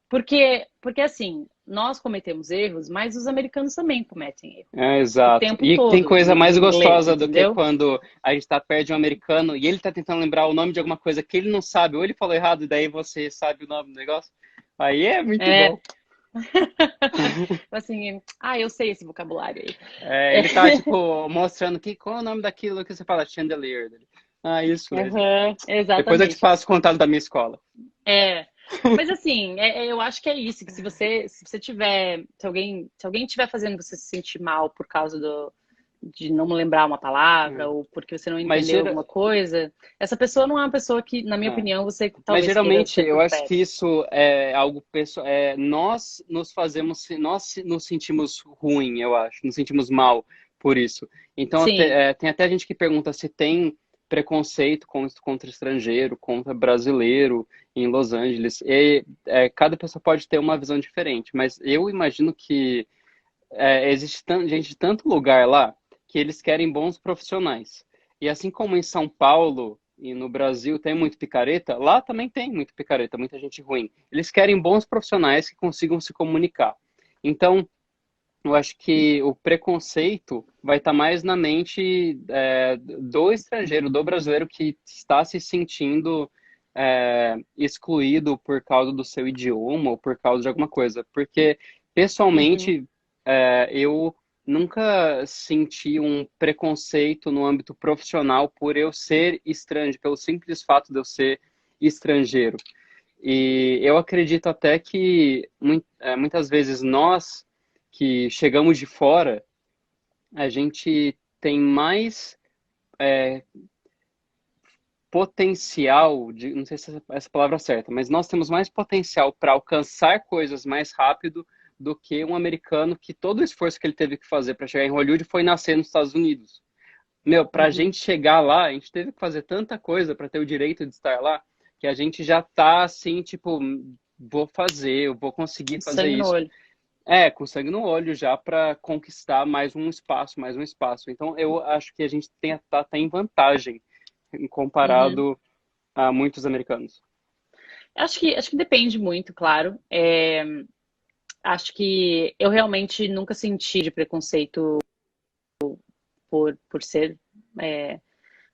Porque assim, nós cometemos erros, mas os americanos também cometem erro. É, O exato. tempo E tem todo, coisa e mais o inglês, gostosa do que entendeu? quando a gente tá perto de um americano e ele tá tentando lembrar o nome de alguma coisa que ele não sabe, ou ele falou errado, e daí você sabe o nome do negócio. Aí é muito É, bom. assim, eu sei esse vocabulário aí. É, É, ele tá, tipo, mostrando qual é o nome daquilo que você fala, chandelier. Dele. Ah, isso mesmo. uhum, Depois eu te exatamente. passo o contato da minha escola. É, mas assim, eu acho que é isso, que se você tiver, se alguém estiver fazendo você se sentir mal por causa de não lembrar uma palavra É. ou porque você não Mas, entendeu alguma coisa, essa pessoa não é uma pessoa que, na minha é. opinião, você Mas talvez queira geralmente ter eu por acho que perto. isso é algo pessoal. Nós nos fazemos, nos sentimos ruim, eu acho, nos sentimos mal por isso. Então Sim, tem até gente que pergunta se tem preconceito contra estrangeiro, contra brasileiro em Los Angeles. Cada pessoa pode ter uma visão diferente, mas eu imagino que existe gente de tanto lugar lá que eles querem bons profissionais. E assim como em São Paulo e no Brasil tem muito picareta, lá também tem muito picareta, muita gente ruim. Eles querem bons profissionais que consigam se comunicar. Então, eu acho que o preconceito vai estar mais na mente do estrangeiro, do brasileiro que está se sentindo excluído por causa do seu idioma ou por causa de alguma coisa. Porque, uhum, pessoalmente, eu nunca senti um preconceito no âmbito profissional por eu ser estrangeiro, pelo simples fato de eu ser estrangeiro. E eu acredito até que muitas vezes nós que chegamos de fora, a gente tem mais potencial não sei se essa palavra é certa, mas nós temos mais potencial para alcançar coisas mais rápido do que um americano que todo o esforço que ele teve que fazer para chegar em Hollywood foi nascer nos Estados Unidos. Meu, para a uhum. gente chegar lá, a gente teve que fazer tanta coisa para ter o direito de estar lá, que a gente já tá assim, tipo, vou fazer, eu vou conseguir fazer Sangue no isso. olho. Com sangue no olho já para conquistar mais um espaço, mais um espaço. Então, eu acho que a gente tá em vantagem Uhum. comparado a muitos americanos. Acho que depende muito, claro. Acho que eu realmente nunca senti de preconceito por ser é,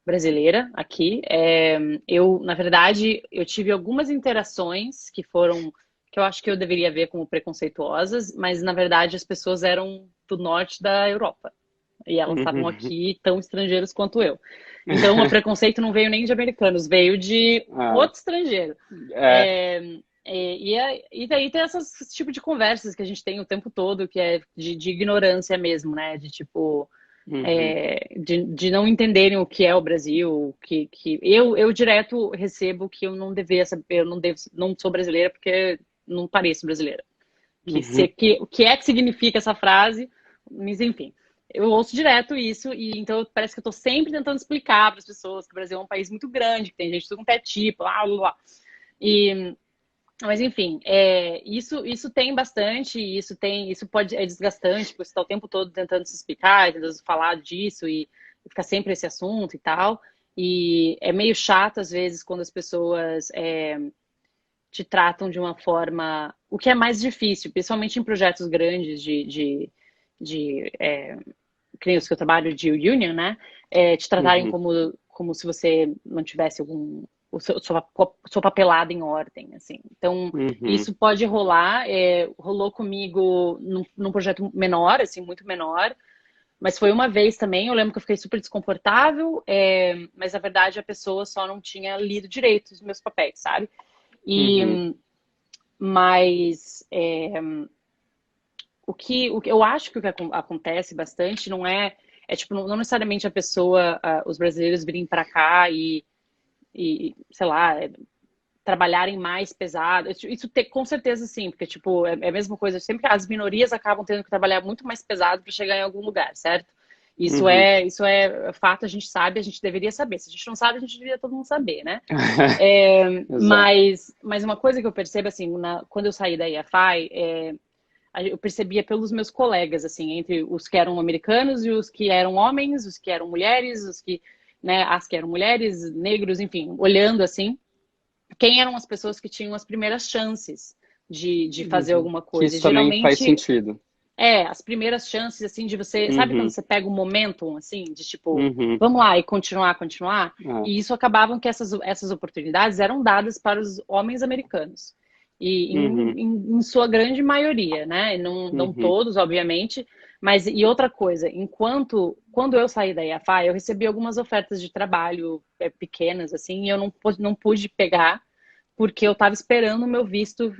brasileira aqui. Na verdade, eu tive algumas interações que eu acho que eu deveria ver como preconceituosas, mas na verdade as pessoas eram do norte da Europa e elas estavam Uhum. aqui tão estrangeiros quanto eu. Então, o preconceito não veio nem de americanos, veio de Ah, outro estrangeiro. é. É, e daí tem esse tipo de conversas que a gente tem o tempo todo, que é de ignorância mesmo, né? De tipo, Uhum. de não entenderem o que é o Brasil, que eu direto recebo que eu não deveria saber, eu não devo, não sou brasileira porque não pareço brasileira. Uhum. O que é que significa essa frase, mas enfim. Eu ouço direto isso, e então parece que eu tô sempre tentando explicar para as pessoas que o Brasil é um país muito grande, que tem gente de tudo quanto é tipo, blá, blá, blá. E, mas enfim, isso tem bastante, isso pode é desgastante, porque você está o tempo todo tentando se explicar, tentando falar disso e fica sempre esse assunto e tal. E é meio chato às vezes quando as pessoas te tratam de uma forma, o que é mais difícil, principalmente em projetos grandes de que nem os que eu trabalho de union, né? Te tratarem Uhum. como se você não tivesse sua papelada em ordem, assim. Então, Uhum. isso pode rolar. Rolou comigo num projeto menor, assim, muito menor. Mas foi uma vez também, eu lembro que eu fiquei super desconfortável, mas na verdade a pessoa só não tinha lido direito os meus papéis, sabe? Uhum. E, mas o que eu acho que acontece bastante não tipo, não necessariamente a pessoa, os brasileiros virem para cá sei lá, trabalharem mais pesado. Com certeza sim, porque tipo, é a mesma coisa, sempre as minorias acabam tendo que trabalhar muito mais pesado para chegar em algum lugar, certo? Uhum. Isso é fato, a gente sabe, a gente deveria saber. Se a gente não sabe, a gente deveria todo mundo saber, né? É, Exato. mas uma coisa que eu percebo, assim, quando eu saí da IFI, eu percebia pelos meus colegas, assim, entre os que eram americanos e os que eram homens, os que eram mulheres, né, as que eram mulheres, negros, enfim, olhando assim, quem eram as pessoas que tinham as primeiras chances de fazer Uhum. alguma Que coisa. E isso também faz geralmente sentido. as primeiras chances, assim, de você, sabe quando Uhum. você pega um momentum, assim, de tipo, Uhum. vamos lá e continuar, continuar? É. E isso acabavam que essas oportunidades eram dadas para os homens americanos. E Uhum. em sua grande maioria, né? E não Uhum. todos, obviamente, mas e outra coisa, quando eu saí da IFA, eu recebi algumas ofertas de trabalho pequenas, assim, e eu não pude pegar, porque eu estava esperando o meu visto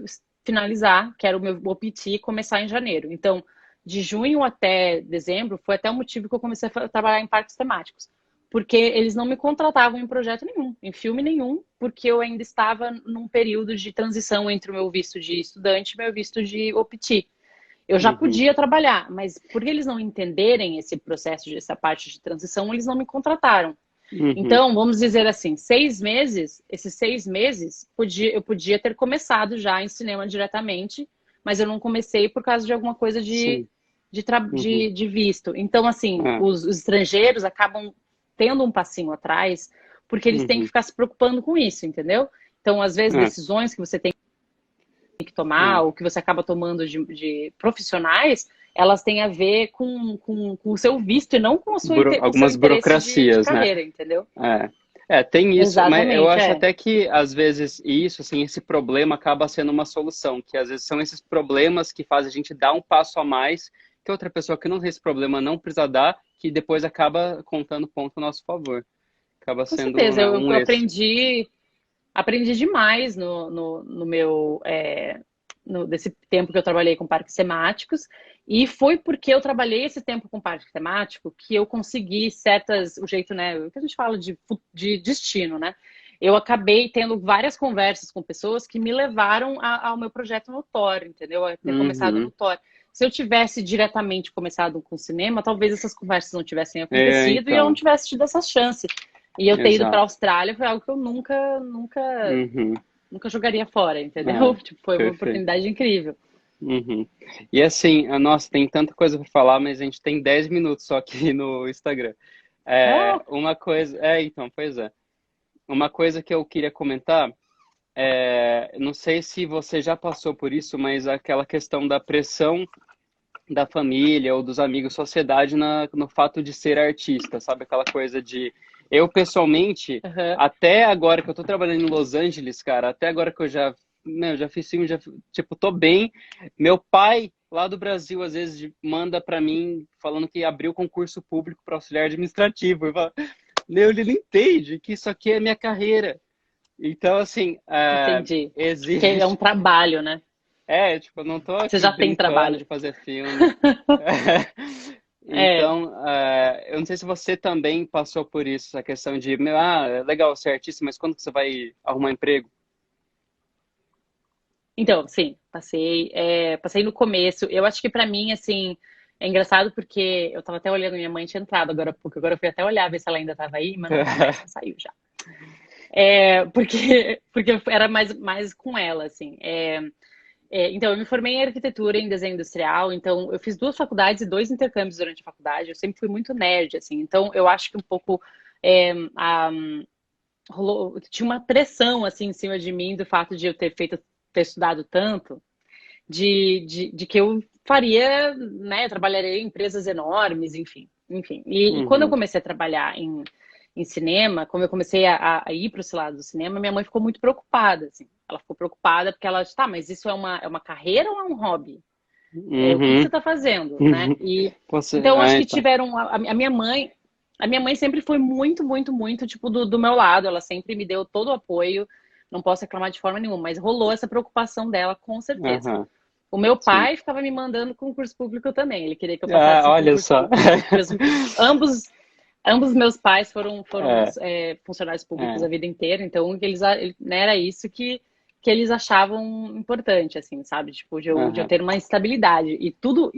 finalizar, que era o meu OPT, começar em janeiro. Então, de junho até dezembro, foi até o motivo que eu comecei a trabalhar em parques temáticos. Porque eles não me contratavam em projeto nenhum, em filme nenhum, porque eu ainda estava num período de transição entre o meu visto de estudante e meu visto de OPT. Eu já Uhum. podia trabalhar, mas por eles não entenderem esse processo, essa parte de transição, eles não me contrataram. Uhum. Então, vamos dizer assim, 6 meses, esses 6 meses, eu podia ter começado já em cinema diretamente, mas eu não comecei por causa de alguma coisa Sim. Uhum. de visto. Então, assim, É. os estrangeiros acabam tendo um passinho atrás, porque eles têm que Uhum. ficar se preocupando com isso, entendeu? Então, às vezes, É. decisões que você tem que tomar, É. ou que você acaba tomando de profissionais, elas têm a ver com o seu visto e não com o seu Algumas interesse de burocracias, né? carreira, entendeu? É. É, tem isso, mas eu Exatamente, acho é. até que às vezes isso, assim, esse problema acaba sendo uma solução, que às vezes são esses problemas que fazem a gente dar um passo a mais, que outra pessoa que não tem esse problema não precisa dar, que depois acaba contando ponto a nosso favor. Acaba Com sendo, certeza, né, eu um extra. aprendi demais no meu desse tempo que eu trabalhei com parques temáticos, e foi porque eu trabalhei esse tempo com parque temático que eu consegui o jeito, né, o que a gente fala de destino, né? Eu acabei tendo várias conversas com pessoas que me levaram ao meu projeto no Thor, entendeu? A ter começado no Uhum. Thor. Se eu tivesse diretamente começado com cinema, talvez essas conversas não tivessem É, acontecido e eu não então, tivesse tido essa chance. E eu ter ido para a exato. Austrália foi algo que eu Uhum. nunca jogaria fora, entendeu? É, Tipo, foi uma perfeito. oportunidade incrível. Uhum. E assim, nossa, tem tanta coisa para falar, mas a gente tem 10 minutos só aqui no Instagram. Oh, Uma coisa, então, pois é. Uma coisa que eu queria comentar, não sei se você já passou por isso, mas aquela questão da pressão da família ou dos amigos, sociedade no fato de ser artista, sabe? Aquela coisa de. Eu, pessoalmente, uhum. até agora que eu tô trabalhando em Los Angeles, cara, até agora que eu já, né, eu já fiz filme, já, tipo, tô bem. Meu pai, lá do Brasil, às vezes manda pra mim falando que abriu concurso público para auxiliar administrativo. Eu falo, meu, ele não entende que isso aqui é minha carreira. Então, assim, Entendi. Que é um existe. trabalho, né? Tipo, eu não tô Você aqui já tem brincando trabalho. de fazer filme. É. Então, eu não sei se você também passou por isso, essa questão de, meu, é legal ser artista, mas quando que você vai arrumar emprego? Então, sim, passei no começo. Eu acho que pra mim, assim, é engraçado porque eu tava até olhando, minha mãe tinha entrado agora há pouco, agora eu fui até olhar, ver se ela ainda tava aí, mas não tá mais, saiu já. Porque era mais com ela, assim. Então, eu me formei em arquitetura e em desenho industrial, então eu fiz 2 faculdades e 2 intercâmbios durante a faculdade. Eu sempre fui muito nerd, assim, então eu acho que um pouco tinha uma pressão assim em cima de mim do fato de eu ter estudado tanto, de que eu faria, né, eu trabalharia em empresas enormes, enfim. E quando eu Uhum, comecei a trabalhar em cinema, como eu comecei a ir para esse lado do cinema, minha mãe ficou muito preocupada, assim. Ela ficou preocupada porque ela disse, tá, mas isso é uma carreira ou é um hobby? O que você uhum, está fazendo, né? uhum. E Você, então acho que então. tiveram a minha mãe sempre foi muito, muito, muito tipo do meu lado. Ela sempre me deu todo o apoio. Não posso reclamar de forma nenhuma, mas rolou essa preocupação dela, com certeza. Aham. O meu sim. pai ficava me mandando concurso público também. Ele queria que eu passasse em Olha concurso só. público. Ambos meus pais foram É, funcionários públicos a é, vida inteira, então né, era isso que eles achavam importante, assim, sabe? Tipo, de eu aham, ter uma estabilidade. Tudo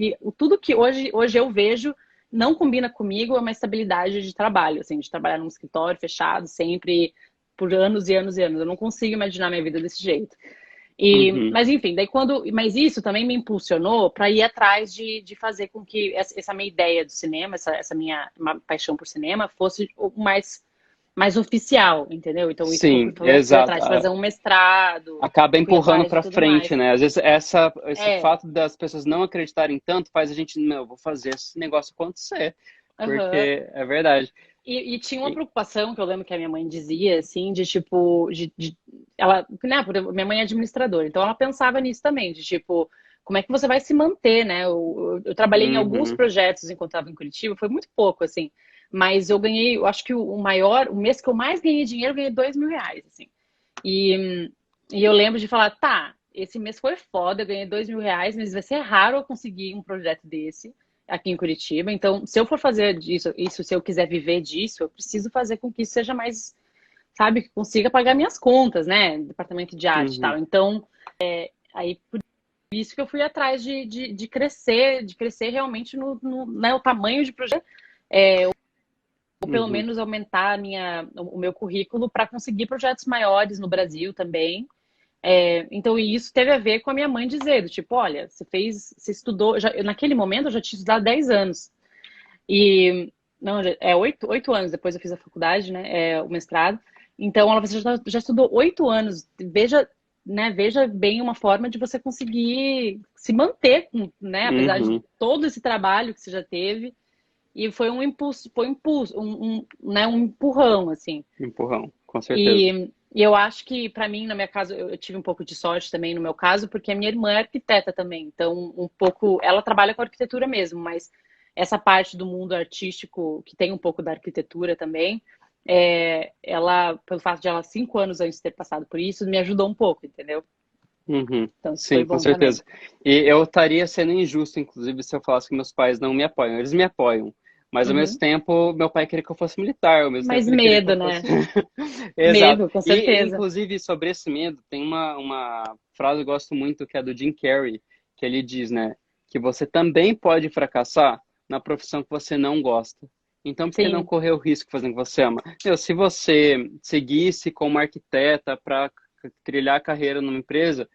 que hoje eu vejo não combina comigo é uma estabilidade de trabalho, assim, de trabalhar num escritório fechado sempre por anos e anos e anos. Eu não consigo imaginar minha vida desse jeito. uhum, Mas enfim, mas isso também me impulsionou para ir atrás de fazer com que essa minha ideia do cinema, essa minha paixão por cinema, fosse o mais oficial, entendeu? Então, isso que eu sim, fui exato. atrás de fazer um mestrado, Acaba fui empurrando atrás de para tudo frente, mais. né? Às vezes esse É, fato das pessoas não acreditarem tanto faz a gente, não, vou fazer esse negócio acontecer, aham. porque é verdade. E tinha uma E- preocupação que eu lembro que a minha mãe dizia, assim, de tipo, ela, né, minha mãe é administradora, então ela pensava nisso também, de tipo, como é que você vai se manter, né? Eu trabalhei em alguns Uhum, projetos enquanto estava em Curitiba, foi muito pouco, assim, mas eu ganhei, eu acho que o mês que eu mais ganhei dinheiro, eu ganhei R$ 2.000, assim. E, e eu lembro de falar, tá, esse mês foi foda, eu ganhei R$ 2.000, mas vai ser raro eu conseguir um projeto desse aqui em Curitiba. Então, se eu for fazer isso, se eu quiser viver disso, eu preciso fazer com que isso seja mais, sabe, que consiga pagar minhas contas, né? Departamento de arte e uhum, tal. Então, aí por isso que eu fui atrás de crescer realmente né, o tamanho de projeto, ou pelo uhum, menos aumentar o meu currículo para conseguir projetos maiores no Brasil também. Então, isso teve a ver com a minha mãe dizendo, tipo, olha, você estudou, naquele momento eu já tinha estudado 10 anos. E, não, 8 anos depois eu fiz a faculdade, né, o mestrado. Então, ela, você já estudou 8 anos, veja bem uma forma de você conseguir se manter, né, apesar de uhum. todo esse trabalho que você já teve. E foi um impulso, né, um empurrão, assim. Empurrão, com certeza. E eu acho que, para mim, na minha casa, eu tive um pouco de sorte também no meu caso, porque a minha irmã é arquiteta também. Então, um pouco, ela trabalha com arquitetura mesmo, mas essa parte do mundo artístico, que tem um pouco da arquitetura também, ela, pelo fato de ela 5 anos antes ter passado por isso, me ajudou um pouco, entendeu? Uhum. Então, isso foi Sim, com bom também. certeza. E eu estaria sendo injusto, inclusive, se eu falasse que meus pais não me apoiam. Eles me apoiam, mas ao mesmo Uhum. tempo, meu pai queria que eu fosse militar, ao mesmo tempo Mas ele queria que eu medo, fosse. né? Exato. Medo, com E, certeza. inclusive, sobre esse medo, tem uma frase que eu gosto muito, que é do Jim Carrey, que ele diz, né, que você também pode fracassar na profissão que você não gosta. Então, por que não Sim. correr o risco fazendo o que você ama? Meu, se você seguisse como arquiteta para trilhar a carreira numa empresa,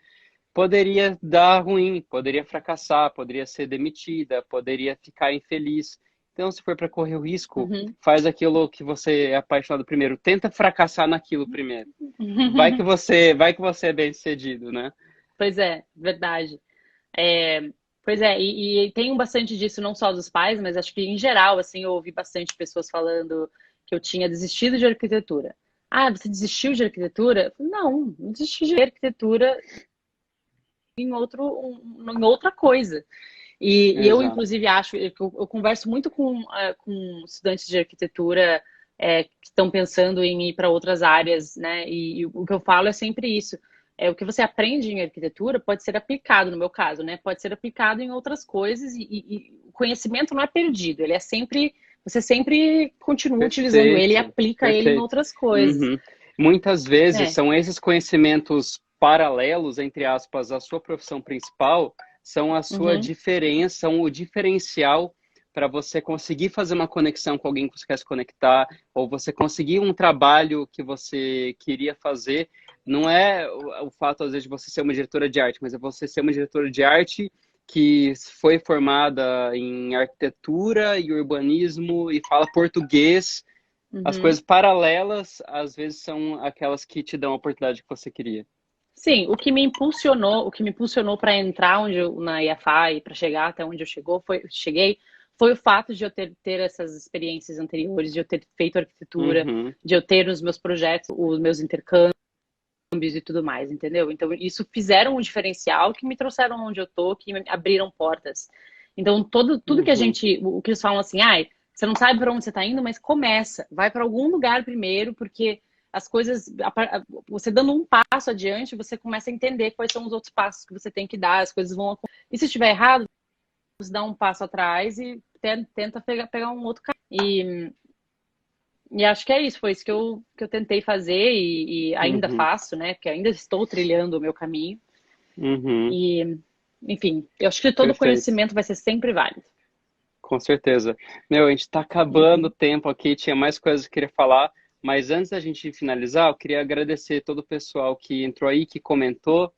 poderia dar ruim, poderia fracassar, poderia ser demitida, poderia ficar infeliz. Então, se for para correr o risco, Uhum. faz aquilo que você é apaixonado primeiro. Tenta fracassar naquilo primeiro. Vai que você é bem-sucedido, né? Pois é, verdade. É, pois é, e tem bastante disso, não só dos pais, mas acho que em geral, assim, eu ouvi bastante pessoas falando que eu tinha desistido de arquitetura. Ah, você desistiu de arquitetura? Eu falei, não, não desisti de arquitetura em outra coisa. E eu, Exato. inclusive, acho que eu converso muito com estudantes de arquitetura que estão pensando em ir para outras áreas, né? E o que eu falo é sempre isso. O que você aprende em arquitetura pode ser aplicado, no meu caso, né? Pode ser aplicado em outras coisas e o conhecimento não é perdido, ele é sempre, você sempre continua utilizando ele e Perfeito, aplica ele em perfeito. outras coisas. Uhum. Muitas vezes É, são esses conhecimentos paralelos, entre aspas, à sua profissão principal, são a sua uhum, diferença, são o diferencial para você conseguir fazer uma conexão com alguém que você quer se conectar, ou você conseguir um trabalho que você queria fazer. Não é o fato, às vezes, de você ser uma diretora de arte, mas é você ser uma diretora de arte que foi formada em arquitetura e urbanismo e fala português. As uhum. coisas paralelas, às vezes, são aquelas que te dão a oportunidade que você queria. Sim, o que me impulsionou para entrar na IFA e para chegar até onde cheguei, foi o fato de eu ter essas experiências anteriores, de eu ter feito arquitetura, Uhum, de eu ter os meus projetos, os meus intercâmbios e tudo mais, entendeu? Então, isso fizeram um diferencial que me trouxeram onde eu tô, que me abriram portas. Então, tudo que uhum. o que eles falam assim, ai, você não sabe para onde você está indo, mas começa, vai para algum lugar primeiro, porque as coisas, você dando um passo adiante, você começa a entender quais são os outros passos que você tem que dar, as coisas vão. E se estiver errado, você dá um passo atrás e tenta pegar um outro caminho. E acho que é isso, foi isso que eu tentei fazer e ainda Uhum, faço, né? Porque ainda estou trilhando o meu caminho. uhum, E, enfim, eu acho que todo perfeito. conhecimento vai ser sempre válido. Com certeza. Meu, a gente está acabando o Uhum. tempo aqui, tinha mais coisas que eu queria falar, mas antes da gente finalizar, eu queria agradecer todo o pessoal que entrou aí, que comentou.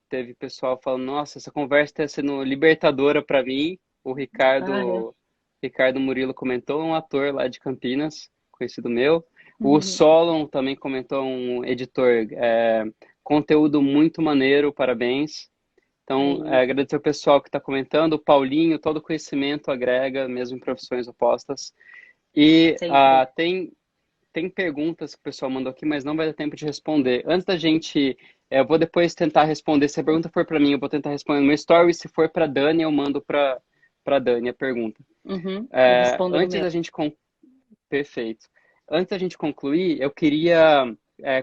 Teve pessoal falando, nossa, essa conversa está sendo libertadora para mim. O Ah, é. Ricardo Murilo comentou, um ator lá de Campinas, conhecido meu. O Uhum. Solon também comentou, um editor, conteúdo muito maneiro, parabéns. É Então, isso. agradecer o pessoal que está comentando, o Paulinho, todo conhecimento agrega, mesmo em profissões opostas. E Sempre. tem perguntas que o pessoal mandou aqui, mas não vai dar tempo de responder. Antes da gente, eu vou depois tentar responder. Se a pergunta for para mim, eu vou tentar responder no meu story. Se for para Dani, eu mando para Dani a pergunta. Uhum. Eu respondo no Antes meu. da gente perfeito. Antes da gente concluir, eu queria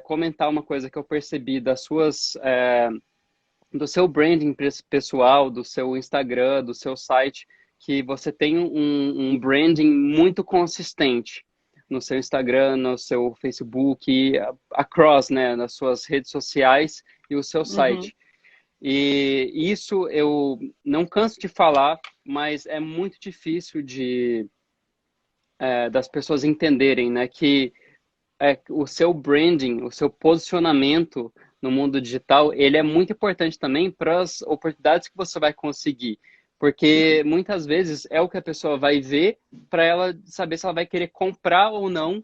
comentar uma coisa que eu percebi das suas do seu branding pessoal, do seu Instagram, do seu site, que você tem um branding muito consistente no seu Instagram, no seu Facebook, across, né, nas suas redes sociais e o seu Uhum. site. E isso eu não canso de falar, mas é muito difícil das pessoas entenderem, né, que o seu branding, o seu posicionamento no mundo digital, ele é muito importante também para as oportunidades que você vai conseguir. Porque muitas vezes é o que a pessoa vai ver para ela saber se ela vai querer comprar ou não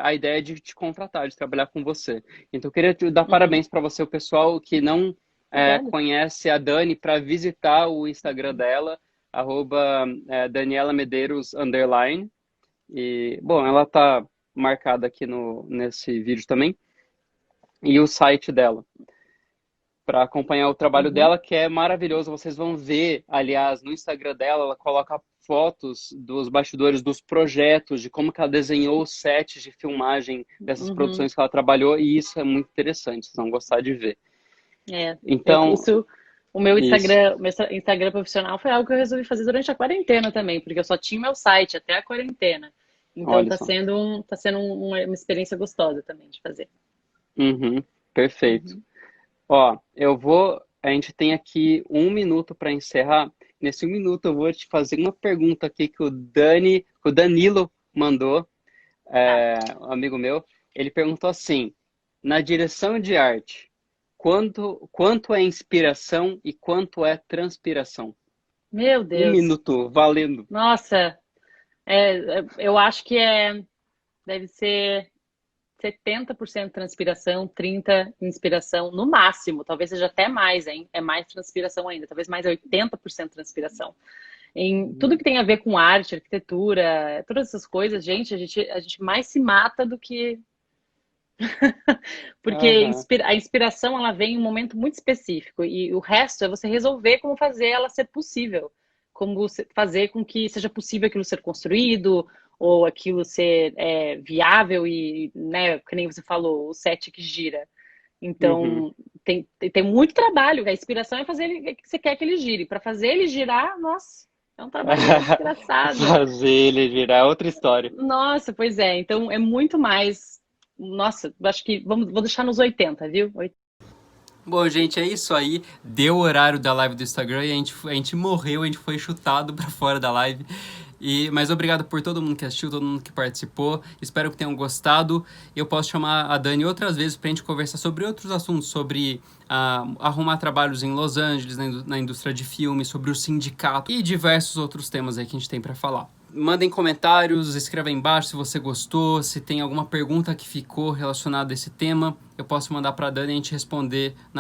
a ideia de te contratar, de trabalhar com você. Então, eu queria te dar Uhum. parabéns para você, o pessoal que não Obrigada. conhece a Dani, para visitar o Instagram dela, arroba Daniela Medeiros, _. E, bom, ela tá marcada aqui nesse vídeo também. E o site dela, para acompanhar o trabalho Uhum. dela, que é maravilhoso. Vocês vão ver, aliás, no Instagram dela, ela coloca fotos dos bastidores dos projetos, de como que ela desenhou os sets de filmagem dessas Uhum. produções que ela trabalhou, e isso é muito interessante, vocês vão gostar de ver. É. Então, Isso, isso, O meu Instagram profissional foi algo que eu resolvi fazer durante a quarentena também, porque eu só tinha meu site até a quarentena. Então olha só. tá sendo uma experiência gostosa também de fazer. Uhum, perfeito. Uhum. Ó, a gente tem aqui 1 minuto para encerrar. Nesse 1 minuto eu vou te fazer uma pergunta aqui que o Danilo mandou, Tá. um amigo meu. Ele perguntou assim: na direção de arte, quanto é inspiração e quanto é transpiração? Meu Um Deus. minuto, valendo. Nossa, eu acho que deve ser 70% transpiração, 30% inspiração, no máximo. Talvez seja até mais, hein? É mais transpiração ainda, talvez mais 80% transpiração. Em tudo que tem a ver com arte, arquitetura, todas essas coisas, gente, a gente mais se mata do que. Porque Aham, a inspiração ela vem em um momento muito específico e o resto é você resolver como fazer ela ser possível, como fazer com que seja possível aquilo ser construído ou aquilo ser viável e, né, que nem você falou, o set que gira. uhum. Então, tem muito trabalho. A inspiração é fazer ele que você quer que ele gire. Para fazer ele girar, nossa, é um trabalho desgraçado. Fazer ele virar é outra história. Nossa, pois é. Então, é muito mais. Nossa, acho que vou deixar nos 80, viu? Bom, gente, é isso aí. Deu o horário da live do Instagram e a gente morreu, a gente foi chutado pra fora da live. Mas obrigado por todo mundo que assistiu, todo mundo que participou. Espero que tenham gostado. Eu posso chamar a Dani outras vezes pra gente conversar sobre outros assuntos, sobre arrumar trabalhos em Los Angeles, na indústria de filme, sobre o sindicato e diversos outros temas aí que a gente tem pra falar. Mandem comentários, escreva aí embaixo se você gostou, se tem alguma pergunta que ficou relacionada a esse tema. Eu posso mandar pra Dani e a gente responder na